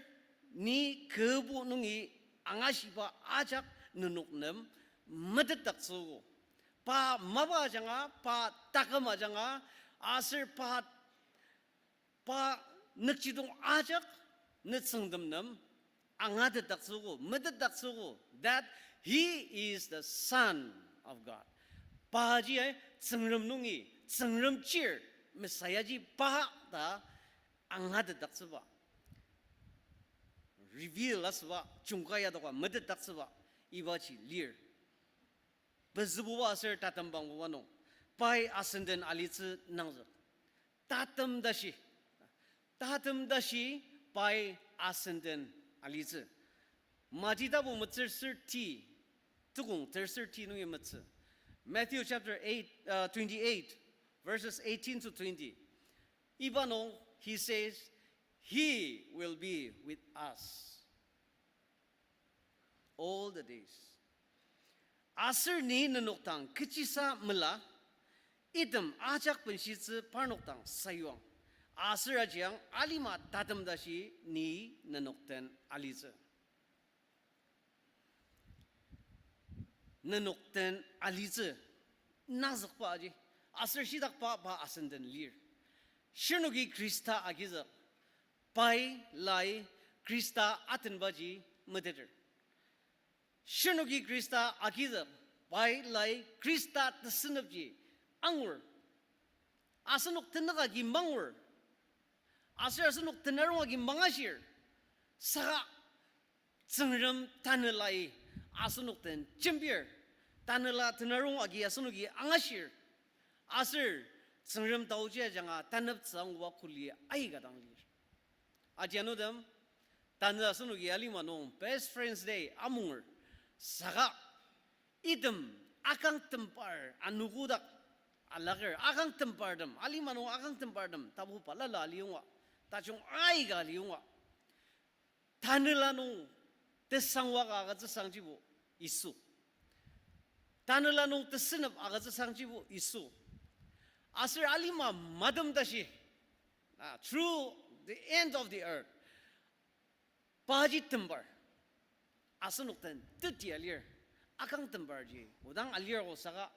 ni kebu nungi angashiba ajak nunuk nem medet daksugo pa maba janga pa takama janga asir pa nekcidong ajak netsengdem nem angadet daksugo medet daksugo that he is the son of God. Pahaji ay cengrem nungi, cengrem cheer, Messiah ji paha ta angad daksaba. Reveal asba, chungkaya dakwa medet daksaba, ibachi lir. Bezubuwa ser tatambang buwanong, pai ascenden alitsu nangzak. Tatam dashi, pai ascenden alitsu. Majita bu mutser ti. Tukung terser ti nungi matse Matthew chapter 28, verses 18 to 20. Ibanong, he says, He will be with us all the days. Asir ni nanuktang kechisa mela, idam ajak penshitsi parnoktang sayuang. Asir ajang alima tatam dashi ni nanukten alize. Nanukten alize. Nazak pa aji. Asir shidak pa asenden lir. Shirnugi Krista agiza. Pai lai Krista atenbaji mediter. Shirnugi Krista agiza. Pai lai Krista tsenabji angur. Asanuk tenaga gi mangur. Asir asanuk tenarwa gi mangashir. Saka tsengram tanelai asanuk ten chimbir. Tanela tenarung agi asunugi angashir. Asir tsengram taujia janga tanap tsang wa kulia ai gadang lir. Ajanudam tanla asunugi alimanong best friends day amungur. Saka idem akang tempar anugudak alagar akang tempardam alimanong akang tempardam tabu palala liungwa tachong ai ga liungwa. Tanela nong tesangwa ga tsangjibo isu. Tanela nong tesenap aga tsangjibo isu. Asir alima madam dashi through the end of the earth. Paji tembar. Asanuk ten teti alir. Akang tembar ji. Udang alir ko saka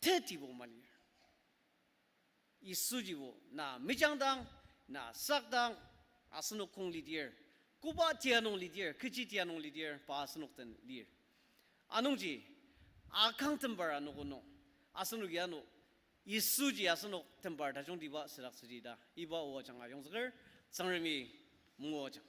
teti bo malir. Isu ji bo na mijangdang na sakdang asanuk kong lidir. Kuba tianong lidir. Kichi tianong lidir. Pa asanuk ten lir. Anong ji. Akang tembar ano kuno. Asanuk yano. Isuji asanok tembar tajong diba serak sedida iba o jang ayong seger sangremi mungo jang.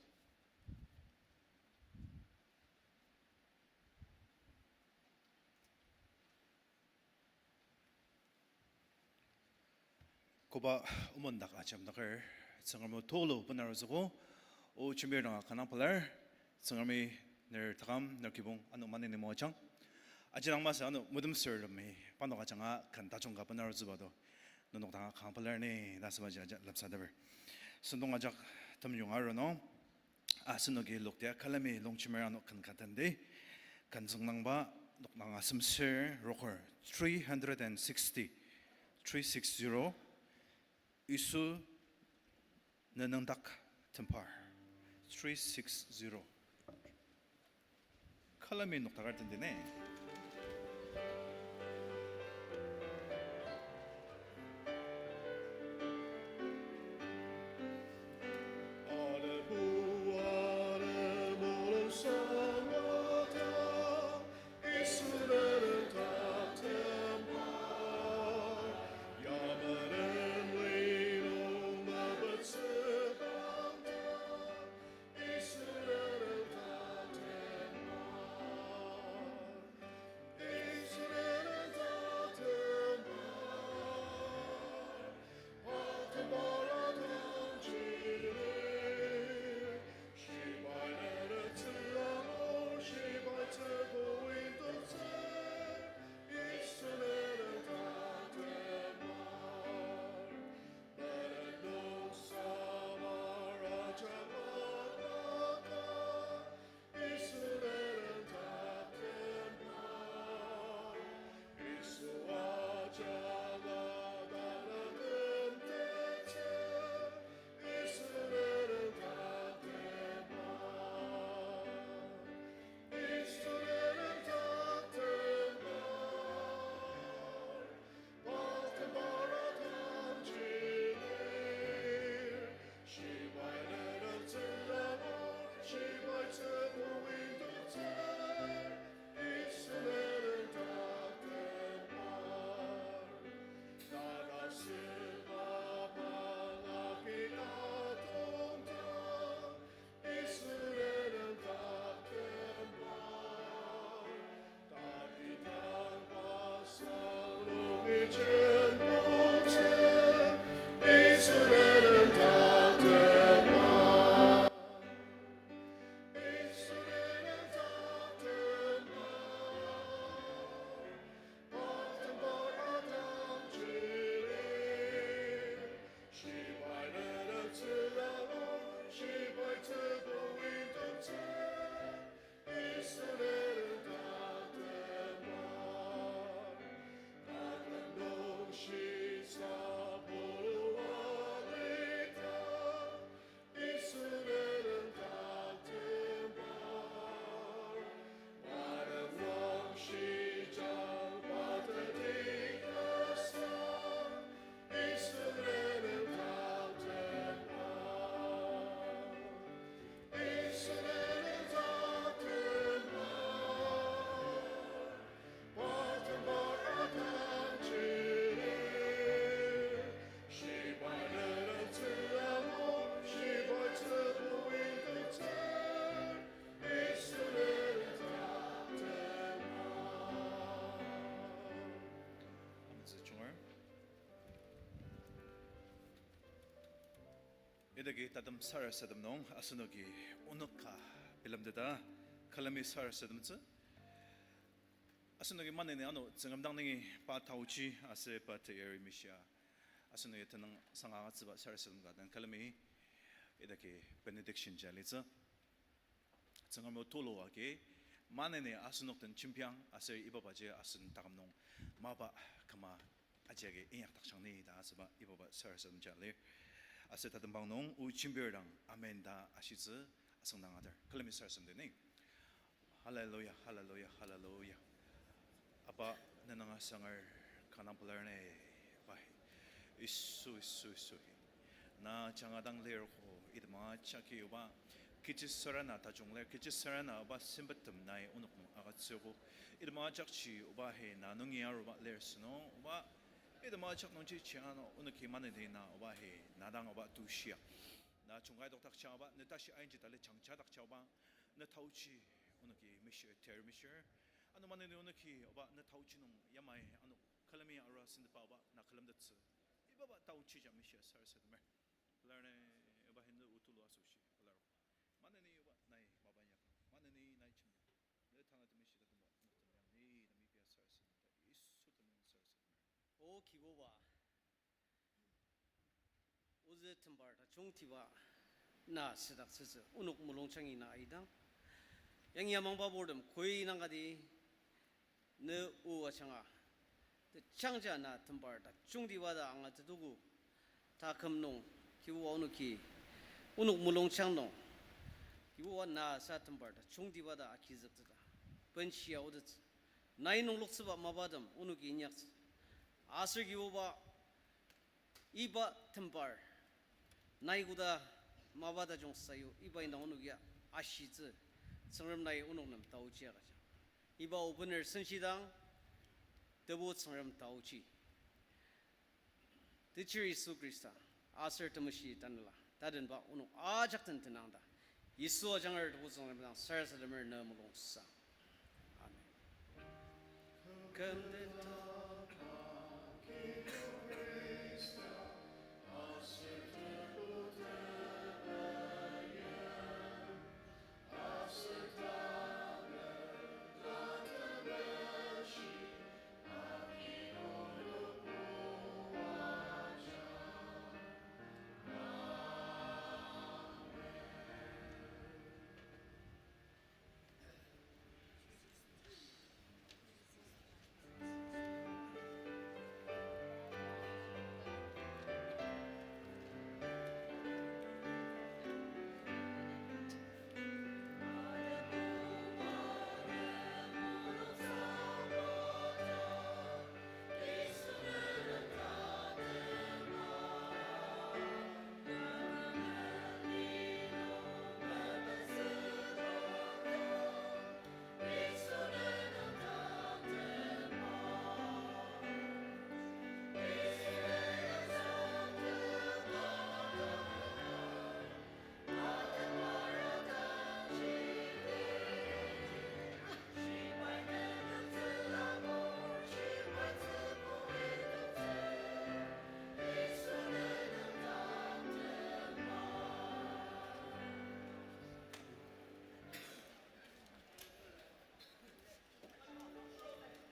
Koba umondak acham nakar sangramo tolo panarazugo o chimber na kanapalar sangrami ner takam ner kibong ano manin ni mo jang. 아지랑 마사 ano 무덤 설미 반도가 장아 간다 좀 가번 알아주봐도 너는 다 캄플러네 나스마지 랍사더버 선동아작 덤용하러노 아스노게 록대 칼라미 롱치메라노 칸 같은데 간성낭바 녹낭아 심스 로커 360 이수 너능닥 템파 360 칼라미 녹다 갈 텐데네 이렇게 다듬 살았어도 농 아스노기 오너카 빌람데다 칼라미 살았어도면서 아스노기 만내네 아노 정감당능이 바타우치 아스 바트 에리미시아 아스노기 드는 상황아 츠바 살았어도 가든 칼라미 이렇게 Benediction 잘리자 정말 토로하게 만내네 아스노든 침평 아스 이바바제 아스는 다감농 마바 가마 아지하게 인약 딱창네이다 아스바 이바바 살았어도 잘리 아세 다든 방농 우침별랑 아멘다 아시즈 아성당아들 클레미 살았음되네 할렐루야 할렐루야 할렐루야 아빠 내가 상을 가난불러네 바이 이수 나 장아당 레르고 이드마 차키오바 기치서라나 다종레 기치서라나 바 심바텀 나이 오늘 아가츠고 이드마 작치 오바해 나능이야로바 레르스노 오바 이들 마찬 농지 치아노 오늘 기만에 되나 오바해 나당 오바 두시야 나 중간에 독탁 차바 내 다시 아인지 달래 장차닥 차바 내 타우치 오늘 기 미셔 테르미셔 아노 만에 오늘 기 오바 내 타우치는 야마이 아노 칼라미 아라신데 바바 나 칼람데츠 이바바 타우치 자 미셔 살세드메 라네 오바 힌드 우툴로 아소시 라로 만에 오바 나이 바바냐 만에 나이 침 내 타나드 미시다 좀 네 미비아 살세드 이수드는 살세드 오 기고바 오즈 템바르다 종티바 나 시닥 스스 우녹 물롱창이 나이다 양야망바 보름 고이난가디 너 우와창아 창자나 템바르다 종디바다 앙아 두고 다 금농 기고와 오누키 우녹 물롱창농 기고와 나 사템바르다 종디바다 아키즈트다 번치야 오드츠 나이농 록스바 마바담 우누키 인약스 아슬 기오바 이바 템발 나이구다 마바다 종사요 이바이 나오누기야 아시즈 성름 나이 오노남 다우지야가자 이바 오븐을 선시당 더보 성름 다우지 드치리 수그리스타 아슬 드무시 단라 다른 바 오노 아작든 드난다 이수와 장을 더보 성름당 살살름을 너무롱사 아멘.